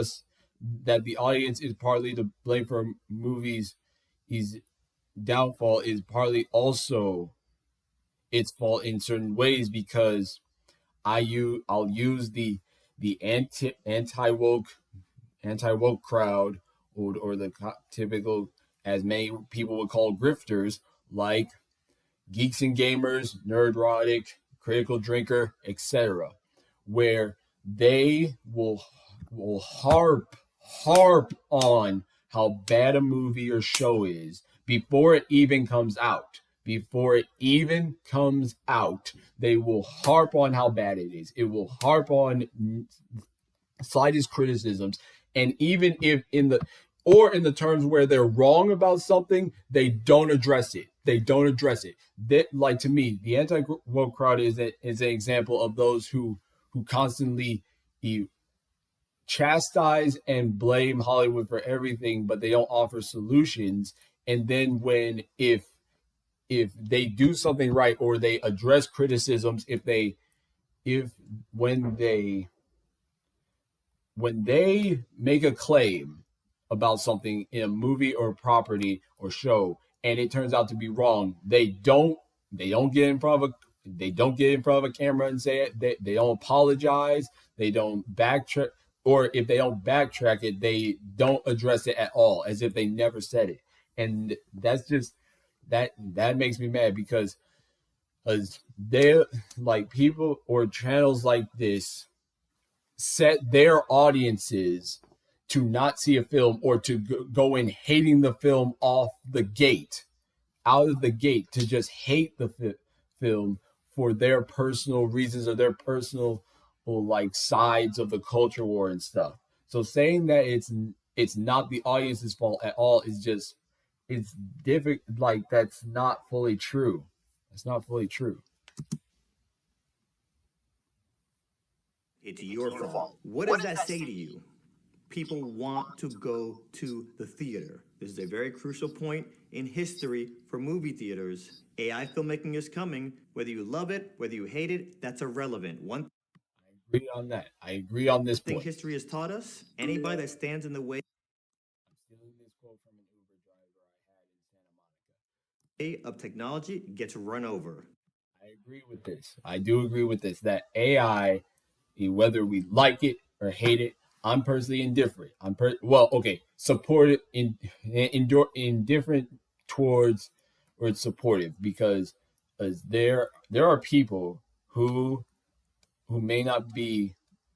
that the audience is partly to blame for movies' downfall is partly also its fault in certain ways, because I'll use the anti woke crowd, or the typical, as many people would call, grifters, like geeks and gamers, nerdrotic, critical drinker, etc., where they will harp on how bad a movie or show is before it even comes out. Before it even comes out, they will harp on how bad it is. It will harp on slightest criticisms, and even if in the terms where they're wrong about something, they don't address it. That, like, to me, the anti-woke crowd is an example of those who constantly chastise and blame Hollywood for everything, but they don't offer solutions. And then if they do something right, or they address criticisms, when they make a claim about something in a movie or property or show, and it turns out to be wrong, they don't get in front of a camera and say it. They don't apologize. They don't backtrack, or if they don't backtrack it, they don't address it at all, as if they never said it. And that's just that makes me mad, because they, like, people or channels like this set their audiences to not see a film, or to go in hating the film out of the gate, to just hate the film for their personal reasons, or their personal, like, sides of the culture war and stuff. So saying that it's not the audience's fault at all is just, it's difficult. Like, that's not fully true. It's not fully true. It's your fault. What does that say to you? People want to go to the theater. This is a very crucial point in history for movie theaters. AI filmmaking is coming. Whether you love it, whether you hate it, that's irrelevant. One I agree on that. I agree on this thing point. history has taught us, anybody that stands in the way Stealing this quote from an Uber driver I had in Santa Monica. of technology gets run over. I agree with this. I do agree with this, that AI, whether we like it or hate it, I'm personally indifferent. Support it, indifferent towards, or it's supportive, because there are people who may not be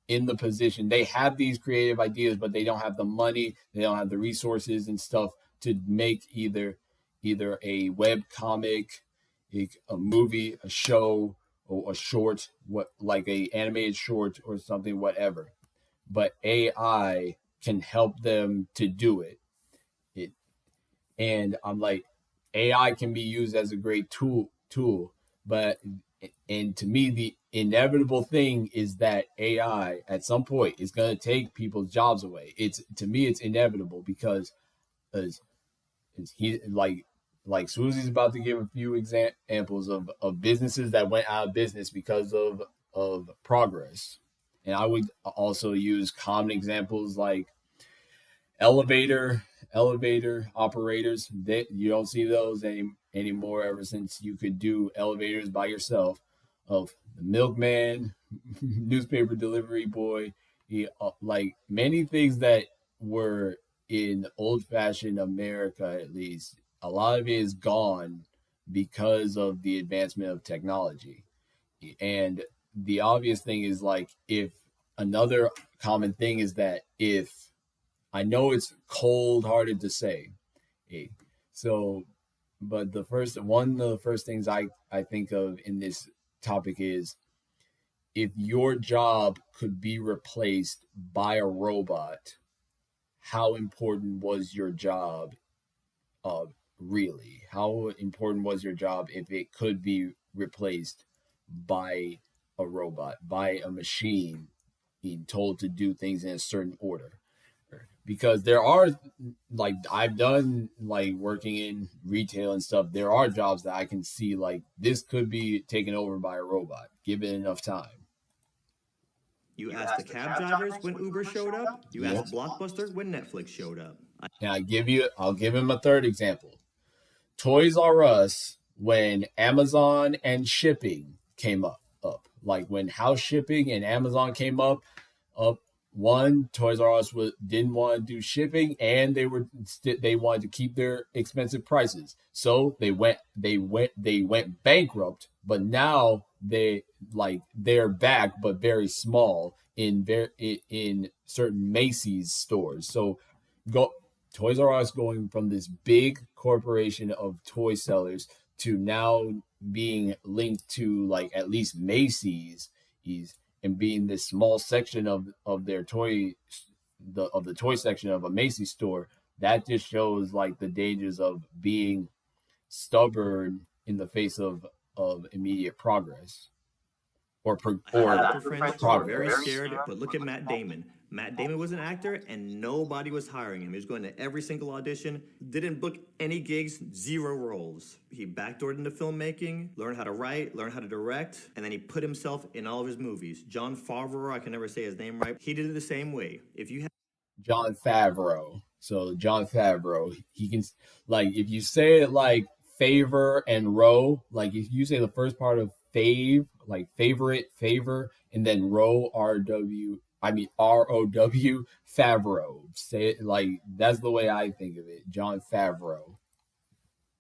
in the position. They have these creative ideas, but they don't have the money, they don't have the resources and stuff to make either a web comic, a movie, a show, or a short, like a animated short or something, whatever. But AI can help them to do it. And I'm like, AI can be used as a great tool, and to me, the inevitable thing is that AI at some point is going to take people's jobs away. To me, it's inevitable, because he, like sWooZie's about to give a few examples of businesses that went out of business because of progress. And I would also use common examples like elevator operators. You don't see those anymore, ever since you could do elevators by yourself. Of the milkman, newspaper delivery boy, like many things that were in old-fashioned America, at least, a lot of it is gone because of the advancement of technology. And the obvious thing is, like, if another common thing is that, if I know it's cold-hearted to say, so, but one of the first things I think of in this topic is, if your job could be replaced by a robot, how important was your job really? How important was your job if it could be replaced by a robot, by a machine, being told to do things in a certain order? Because there are, like, I've done like working in retail and stuff, there are jobs that I can see like this could be taken over by a robot given enough time. You asked the cab drivers when Uber showed up. You asked Blockbuster when Netflix showed up. And I'll give him a third example. Toys R Us, when Amazon and shipping came up, like when house shipping and Amazon came up, one, Toys R Us didn't want to do shipping, and they wanted to keep their expensive prices, so they went bankrupt. But now they're back, but very small in certain Macy's stores. So Toys R Us going from this big corporation of toy sellers to now being linked to like at least Macy's and being this small section of their toy the toy section of a Macy's store. That just shows like the dangers of being stubborn in the face of immediate progress or Friends were progress. very scared, but look at Matt Damon. Matt Damon was an actor, and nobody was hiring him. He was going to every single audition, didn't book any gigs, 0 roles. He backdoored into filmmaking, learned how to write, learned how to direct, and then he put himself in all of his movies. Jon Favreau, I can never say his name right. He did it the same way. If you have Jon Favreau. So Jon Favreau, he can, like, if you say it like favor and row, like if you say the first part of fave, like favorite, favor, and then row, ROW, Favreau. Say it like that's the way I think of it. Jon Favreau.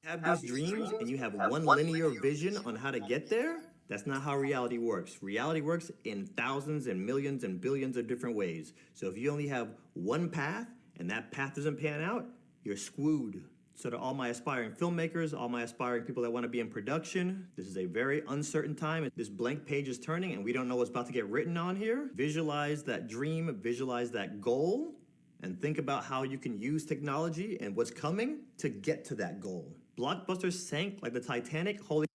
have these dreams and you have one linear vision on how to get there, that's not how reality works. Reality works in thousands and millions and billions of different ways. So if you only have one path and that path doesn't pan out, you're screwed. So to all my aspiring filmmakers, all my aspiring people that want to be in production, this is a very uncertain time. This blank page is turning and we don't know what's about to get written on here. Visualize that dream, visualize that goal, and think about how you can use technology and what's coming to get to that goal. Blockbuster sank like the Titanic, holding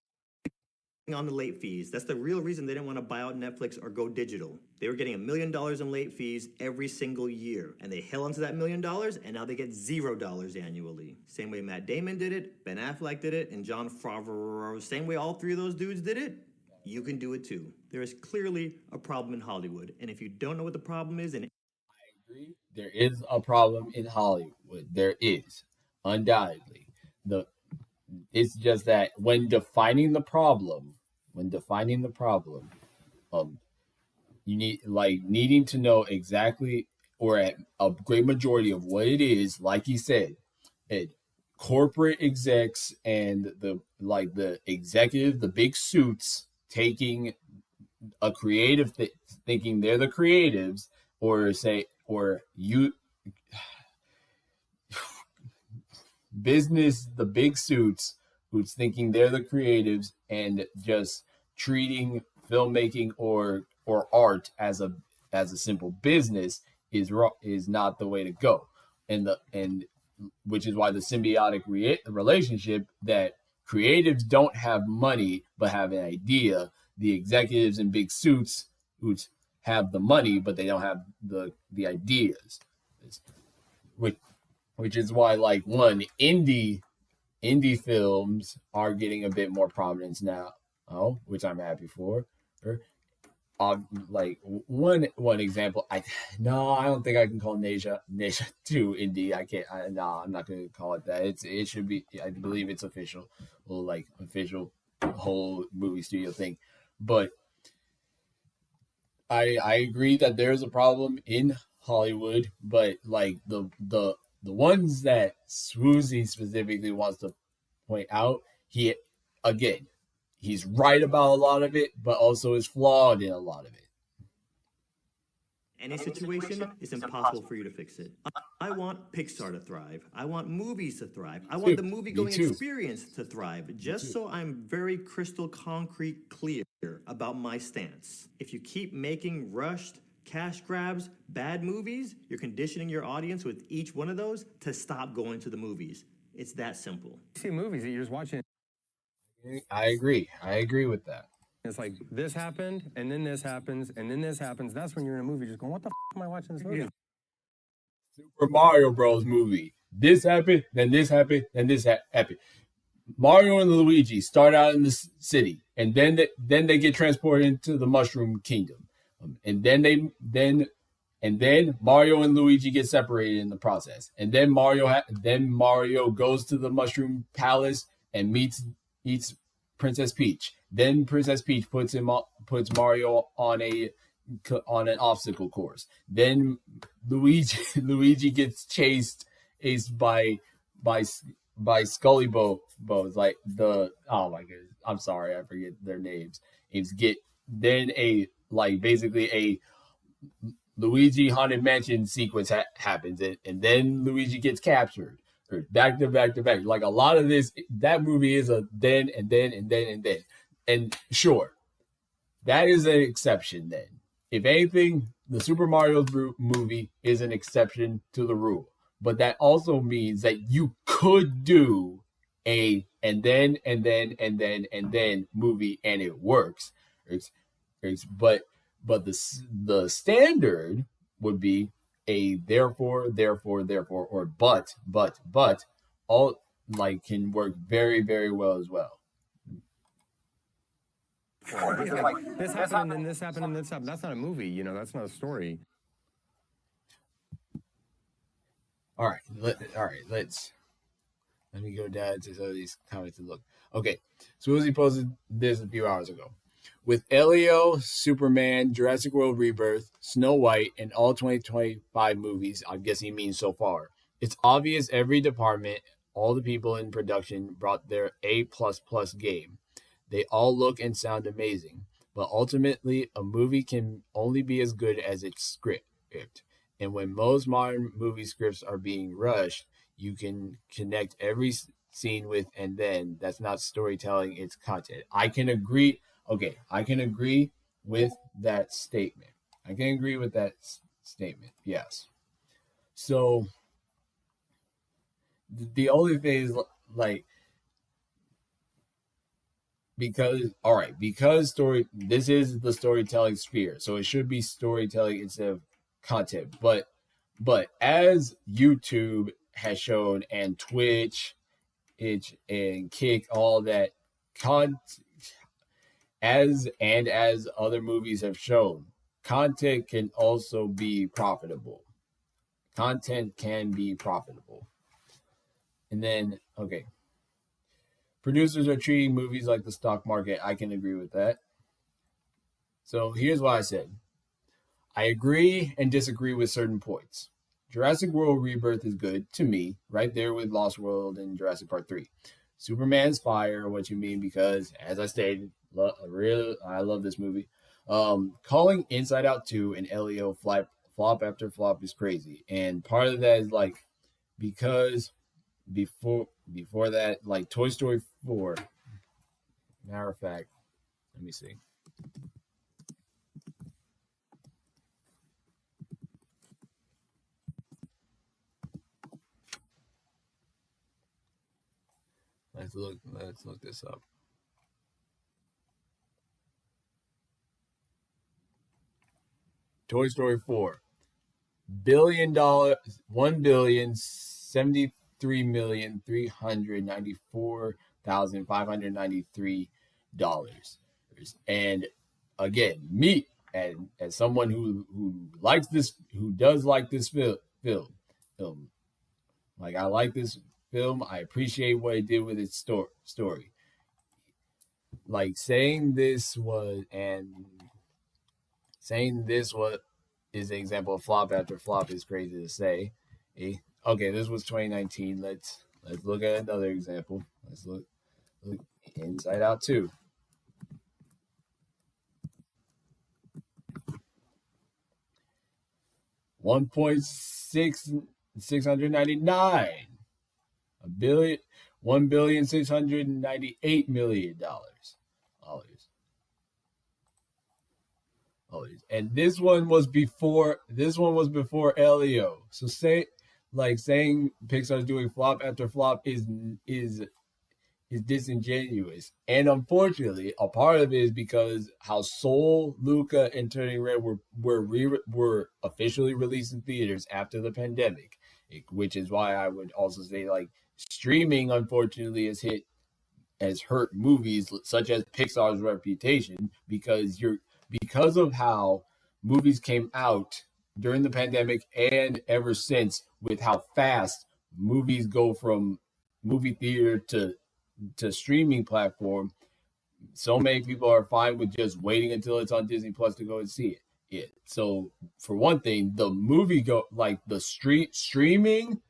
on the late fees. That's the real reason they didn't want to buy out Netflix or go digital. They were getting $1 million in late fees every single year, and they held onto that $1 million, and now they get $0 annually. Same way Matt Damon did it, Ben Affleck did it, and Jon Favreau. Same way all 3 of those dudes did it. You can do it too. There is clearly a problem in Hollywood, and if you don't know what the problem is, and Agree. There is a problem in Hollywood. There is, undoubtedly. It's just that when defining the problem, you needing to know exactly, or at a great majority of what it is. Like he said, corporate execs and the executive, the big suits taking a creative thinking they're the creatives, or business, the big suits who's thinking they're the creatives and just treating filmmaking or art as a simple business is not the way to go. And which is why the symbiotic relationship, that creatives don't have money but have an idea, the executives in big suits who have the money but they don't have the ideas, which is why indie films are getting a bit more prominence now, which I'm happy for. Like one example, I don't think I can call Neja 2 indie. I can't. I'm not going to call it that. It should be. I believe it's official, official whole movie studio thing. But I agree that there's a problem in Hollywood, but like the ones that sWooZie specifically wants to point out, he's right about a lot of it, but also is flawed in a lot of it. any situation, it's impossible for you to fix it. I want Pixar to thrive. I want movies to thrive. I want the movie-going experience to thrive, just so I'm very crystal concrete clear about my stance. If you keep making rushed, cash grabs, bad movies, you're conditioning your audience with each one of those to stop going to the movies. It's that simple. You see movies that you're just watching. I agree with that. It's like this happened, and then this happens, and then this happens. That's when you're in a movie just going, what the am I watching this movie? Yeah. Super Mario Bros. Movie. This happened, then this happened, then this happened. Mario and Luigi start out in the city, and then they get transported into the Mushroom Kingdom, and then Mario and Luigi get separated in the process, and then Mario goes to the Mushroom Palace and meets Princess Peach. Then Princess Peach puts Mario on an obstacle course. Then Luigi gets chased by Scully Bows, like the, oh my goodness, I'm sorry, I forget their names. Then basically a Luigi Haunted Mansion sequence happens, and then Luigi gets captured. Back to back to back. Like a lot of that movie is a then and then and then and then. And sure, that is an exception then. If anything, the Super Mario movie is an exception to the rule. But that also means that you could do a and then movie and it works. But the standard would be a therefore, or but all like can work very, very well as well. This happened, and then this happened, and this happened. That's not a movie, you know. That's not a story. All right. Let me go down to some of these comments and look. Okay, sWooZie posted this a few hours ago. With Elio, Superman, Jurassic World Rebirth, Snow White, and all 2025 movies, I'm guessing he means so far, it's obvious every department, all the people in production brought their A++ game. They all look and sound amazing, but ultimately, a movie can only be as good as its script. And when most modern movie scripts are being rushed, you can connect every scene with, and then that's not storytelling, it's content. I can agree. Okay, I can agree with that statement. Yes. So the only thing is because this is the storytelling sphere, so it should be storytelling instead of content. But as YouTube has shown, and Twitch, and Kick, all that as other movies have shown, content can also be profitable. Content can be profitable. And then, okay. Producers are treating movies like the stock market. I can agree with that. So here's what I said. I agree and disagree with certain points. Jurassic World Rebirth is good to me, right there with Lost World and Jurassic Park 3. Superman's fire, what you mean, because as I stated, I love this movie. Calling Inside Out 2 and Elio flop after flop is crazy. And part of that is because before that, Toy Story 4. Matter of fact, let me see. Let's look this up. Toy Story 4. $1,073,394,593. And again, me, and as someone who likes this, who does like this film, I like this film. I appreciate what it did with its story. Saying this was is an example of flop after flop is crazy to say. Okay, this was 2019. Let's look at another example. Let's look Inside Out 2. $1,699 billion, $1,698,000,000. Oh, and this one was before Elio. So saying Pixar's doing flop after flop is disingenuous. And unfortunately, a part of it is because how Soul, Luca, and Turning Red were officially released in theaters after the pandemic, which is why I would also say like streaming unfortunately has hurt movies such as Pixar's reputation because of how movies came out during the pandemic and ever since, with how fast movies go from movie theater to streaming platform. So many people are fine with just waiting until it's on Disney Plus to go and see it. So for one thing, the movie streaming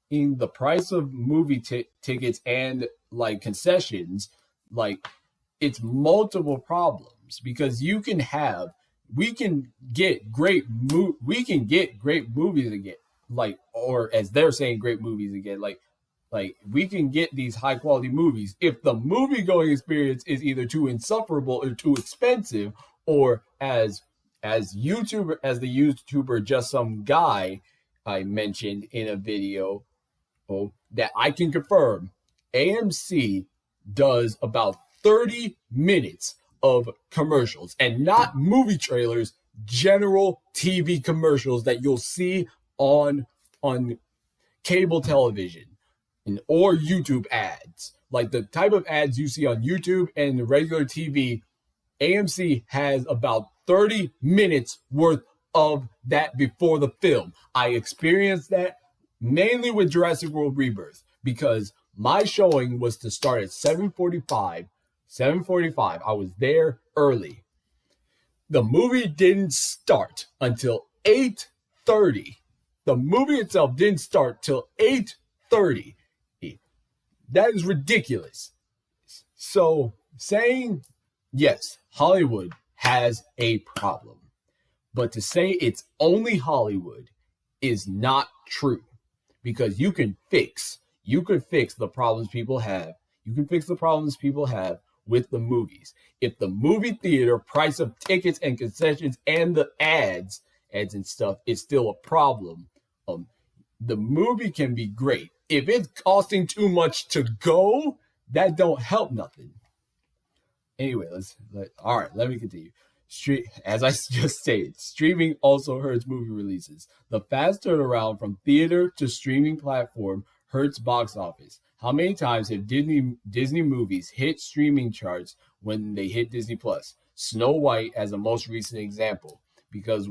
in the price of movie tickets and like concessions, like it's multiple problems because we can get great movies again, like, or as they're saying, great movies again, like we can get these high quality movies if the movie going experience is either too insufferable or too expensive, or as the YouTuber just some guy I mentioned in a video that I can confirm, AMC does about 30 minutes of commercials, and not movie trailers, general TV commercials that you'll see on cable television or YouTube ads. Like the type of ads you see on YouTube and regular TV, AMC has about 30 minutes worth of that before the film. I experienced that mainly with Jurassic World Rebirth because my showing was to start at 7:45. I was there early. The movie didn't start until 8:30. The movie itself didn't start till 8:30. That is ridiculous. So saying, yes, Hollywood has a problem, but to say it's only Hollywood is not true, because you can fix the problems people have. You can fix the problems people have with the movies. If the movie theater price of tickets and concessions and the ads and stuff is still a problem, the movie can be great. If it's costing too much to go, that don't help nothing. Anyway, let me continue. As I just stated, streaming also hurts movie releases. The fast turnaround from theater to streaming platform hurts box office. How many times have Disney movies hit streaming charts when they hit Disney Plus? Snow White as the most recent example, because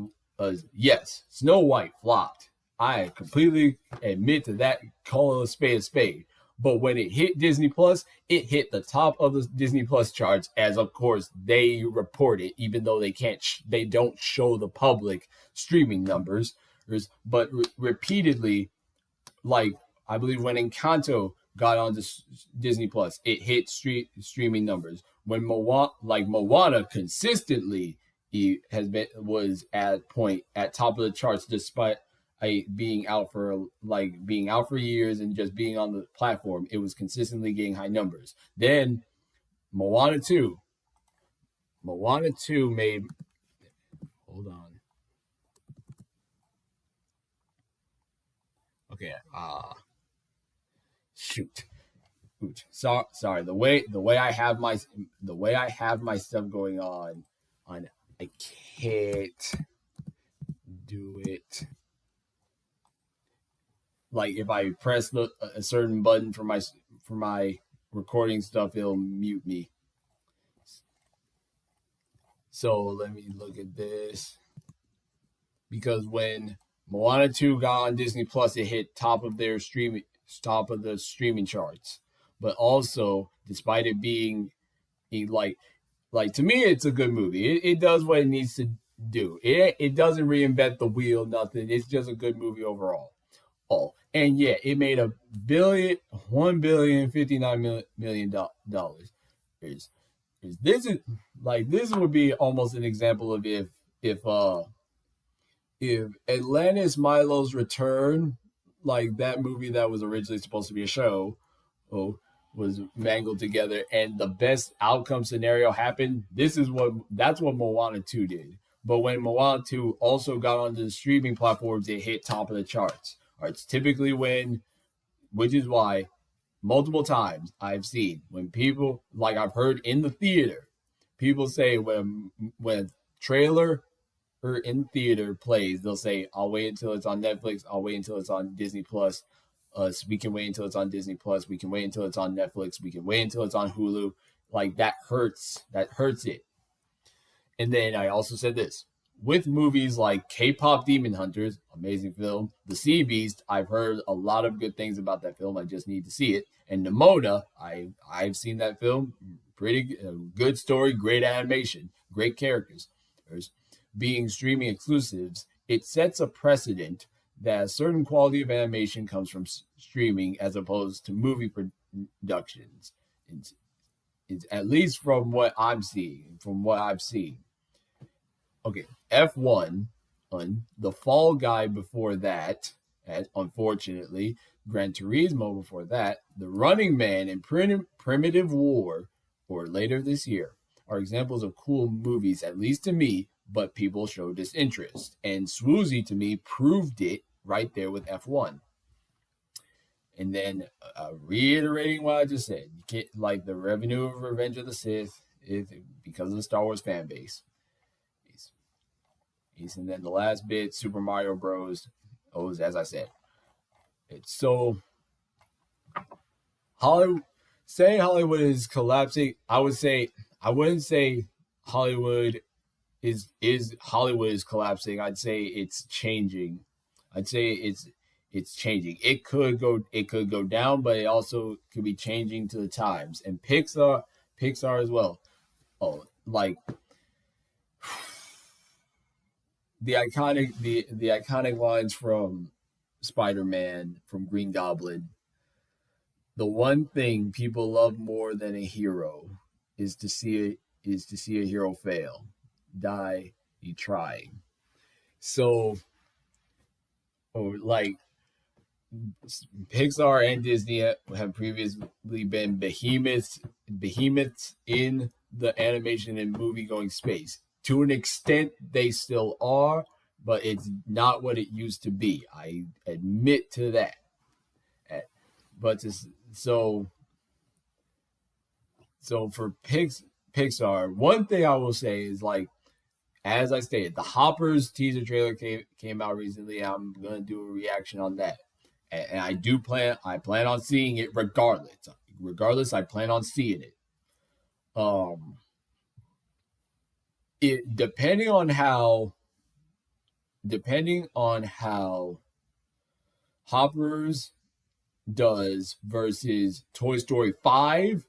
yes, Snow White flopped. I completely admit to that, call a spade. But when it hit Disney Plus, it hit the top of the Disney Plus charts, as of course they report it, even though they don't show the public streaming numbers. But repeatedly, like I believe when Encanto got onto Disney Plus, it hit streaming numbers. When Moana consistently was at top of the charts despite being out for years and just being on the platform. It was consistently getting high numbers. Then Moana 2 made, hold on. Okay, shoot. Sorry. The way I have my stuff going on I can't do it. Like if I press a certain button for my recording stuff, it'll mute me. So let me look at this. Because when Moana 2 got on Disney Plus, it hit top of the streaming charts. But also, despite it being like to me, it's a good movie. It does what it needs to do. It doesn't reinvent the wheel, nothing. It's just a good movie overall. And yeah, it made $1,059,000,000. This would be almost an example of if Atlantis Milo's Return, like that movie that was originally supposed to be a show, was mangled together and the best outcome scenario happened. That's what Moana 2 did. But when Moana 2 also got onto the streaming platforms, it hit top of the charts. It's typically which is why multiple times I've seen when people, like I've heard in the theater, people say when trailer or in theater plays, they'll say, I'll wait until it's on Netflix, I'll wait until it's on Disney Plus. We can wait until it's on Disney Plus, we can wait until it's on Netflix, we can wait until it's on Hulu. Like that hurts it. And then I also said this. With movies like K-Pop Demon Hunters, amazing film. The Sea Beast, I've heard a lot of good things about that film. I just need to see it. And Nimona, I've seen that film. Pretty good story, great animation, great characters. Being streaming exclusives, it sets a precedent that a certain quality of animation comes from streaming as opposed to movie productions. It's at least from what I'm seeing, from what I've seen. Okay, F1, the Fall Guy before that, and unfortunately, Gran Turismo before that, The Running Man, and Primitive War, or later this year, are examples of cool movies, at least to me, but people showed disinterest. And sWooZie, to me, proved it right there with F1. And then reiterating what I just said, you can't, like the revenue of Revenge of the Sith is because of the Star Wars fan base. And then the last bit, Super Mario Bros. As I said, it's so Hollywood. Say Hollywood is collapsing. I wouldn't say Hollywood is collapsing. I'd say it's changing. I'd say it's changing. It could go down, but it also could be changing to the times. And Pixar as well. Oh, like the iconic lines from Spider-Man, from Green Goblin. The one thing people love more than a hero is to see a hero fail, die, he trying. So, like Pixar and Disney have previously been behemoths in the animation and movie going space. To an extent, they still are, but it's not what it used to be. I admit to that. But so for Pixar, one thing I will say is, like, as I stated, the Hoppers teaser trailer came out recently. I'm gonna do a reaction on that, and I plan on seeing it regardless. I plan on seeing it. Depending on how Hoppers does versus Toy Story 5,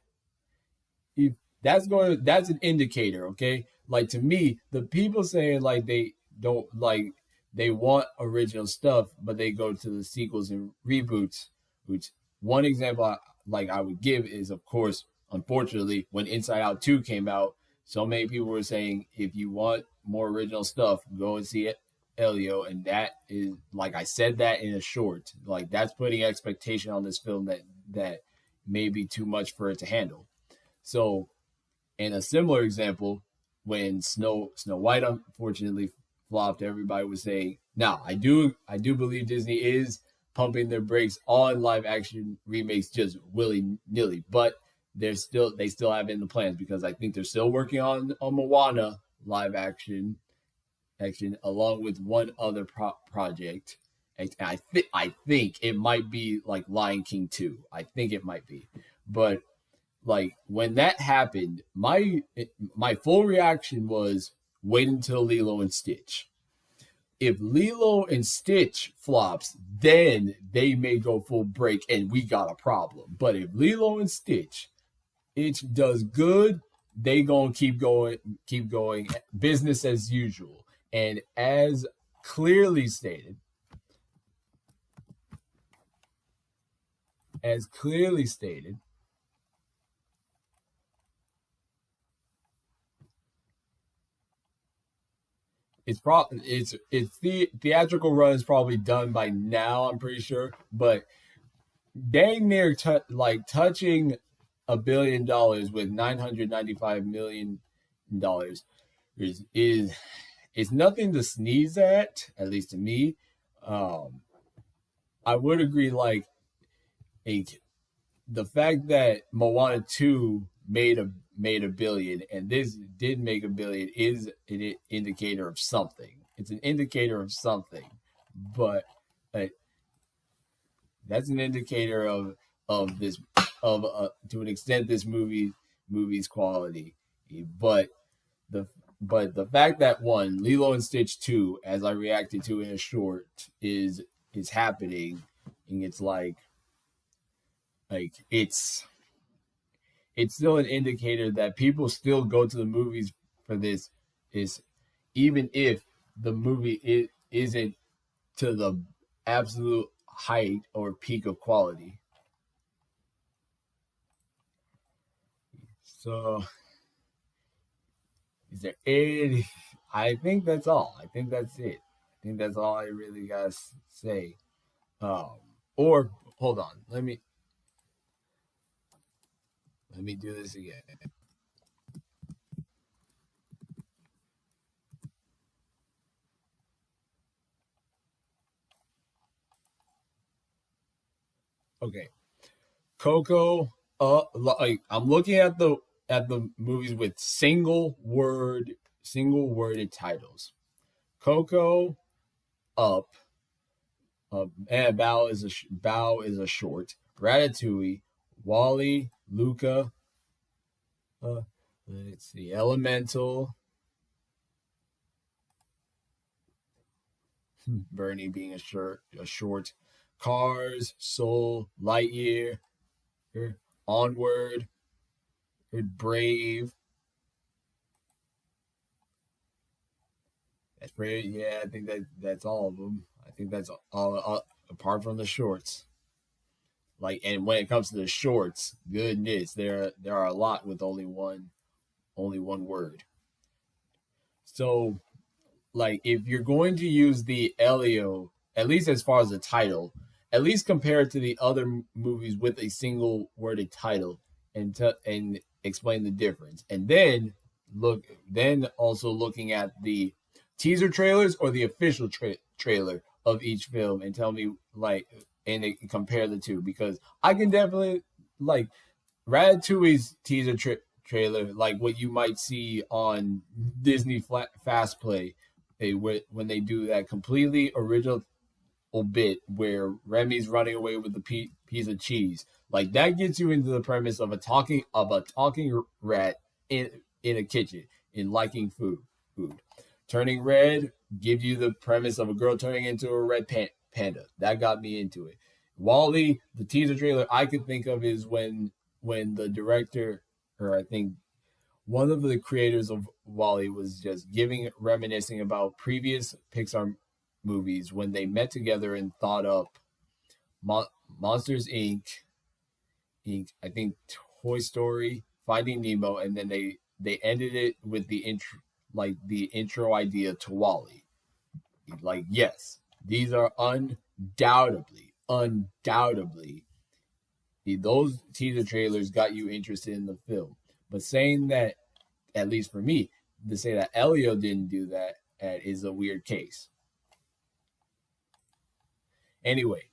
that's an indicator, okay? Like, to me, the people saying like they don't like, they want original stuff, but they go to the sequels and reboots. Which one example I would give is, of course, unfortunately, when Inside Out 2 came out, so many people were saying, if you want more original stuff, go and see Elio. And that is, like I said that in a short, like that's putting expectation on this film that may be too much for it to handle. So, in a similar example, when Snow White unfortunately flopped, everybody was saying, now I do believe Disney is pumping their brakes on live action remakes just willy-nilly, but they still have it in the plans, because I think they're still working on Moana live action along with one other project. I think it might be like Lion King 2. I think it might be. But like when that happened, my full reaction was wait until Lilo and Stitch. If Lilo and Stitch flops, then they may go full break and we got a problem. But if Lilo and Stitch it does good, they gonna keep going, business as usual. And as clearly stated, it's the theatrical run is probably done by now, I'm pretty sure, but dang near touching $1 billion with $995 million is it's nothing to sneeze at least to me. I would agree, like the fact that Moana 2 made a billion and this did make a billion is an indicator of something. It's an indicator of something, but that's an indicator of this to an extent this movie's quality. But the fact that one Lilo and Stitch 2, as I reacted to in a short, is happening, and it's like it's still an indicator that people still go to the movies for this, is even if the movie isn't to the absolute height or peak of quality. So is there any? I think that's all. I think that's it. I think that's all I really gotta say. Or hold on, let me do this again. Okay, Coco. Like I'm looking at the movies with single worded titles. Coco, Up, and Bow is a short. Ratatouille, Wally, Luca. Let's see, Elemental. Bernie being a short. Cars, Soul, Lightyear, Onward, Brave. That's pretty. Yeah, I think that's all of them. I think that's all apart from the shorts. Like, and when it comes to the shorts, goodness, there are a lot with only one word. So, like, if you're going to use the Elio, at least as far as the title, at least compare it to the other movies with a single worded title, and explain the difference, and then also looking at the teaser trailers or the official trailer of each film, and tell me, like, and compare the two, because I can definitely, like, Ratatouille's teaser trailer, like what you might see on Disney Fast Play, when they do that completely original bit where Remy's running away with the piece of cheese. Like, that gets you into the premise of a talking rat in a kitchen in liking food. Turning red gives you the premise of a girl turning into a red panda. That got me into it. Wally, the teaser trailer I could think of is when the director, or I think one of the creators of Wally, was just reminiscing about previous Pixar movies when they met together and thought up Monsters Inc., I think Toy Story, Finding Nemo, and then they ended it with the intro idea to Wall-E. Like, yes, these are undoubtedly those teaser trailers got you interested in the film. But saying that, at least for me, to say that Elio didn't do that is a weird case. Anyway,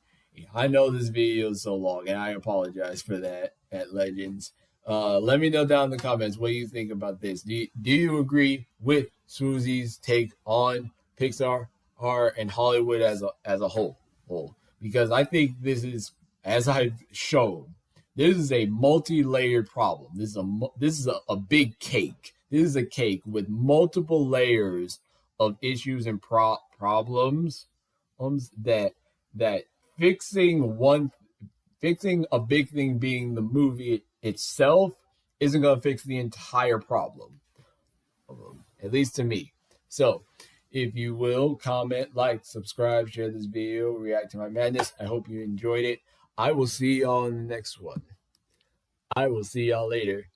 I know this video is so long, and I apologize for that at Legends. Let me know down in the comments what you think about this. Do you agree with sWooZie's take on Pixar and Hollywood as a whole? Because I think this is, as I've shown, this is a multi-layered problem. This is a big cake. This is a cake with multiple layers of issues and problems that fixing a big thing being the movie itself isn't going to fix the entire problem, at least to me. So if you will, comment, like, subscribe, share this video, react to my madness. I hope you enjoyed it. I will see y'all in the next one. I will see y'all later.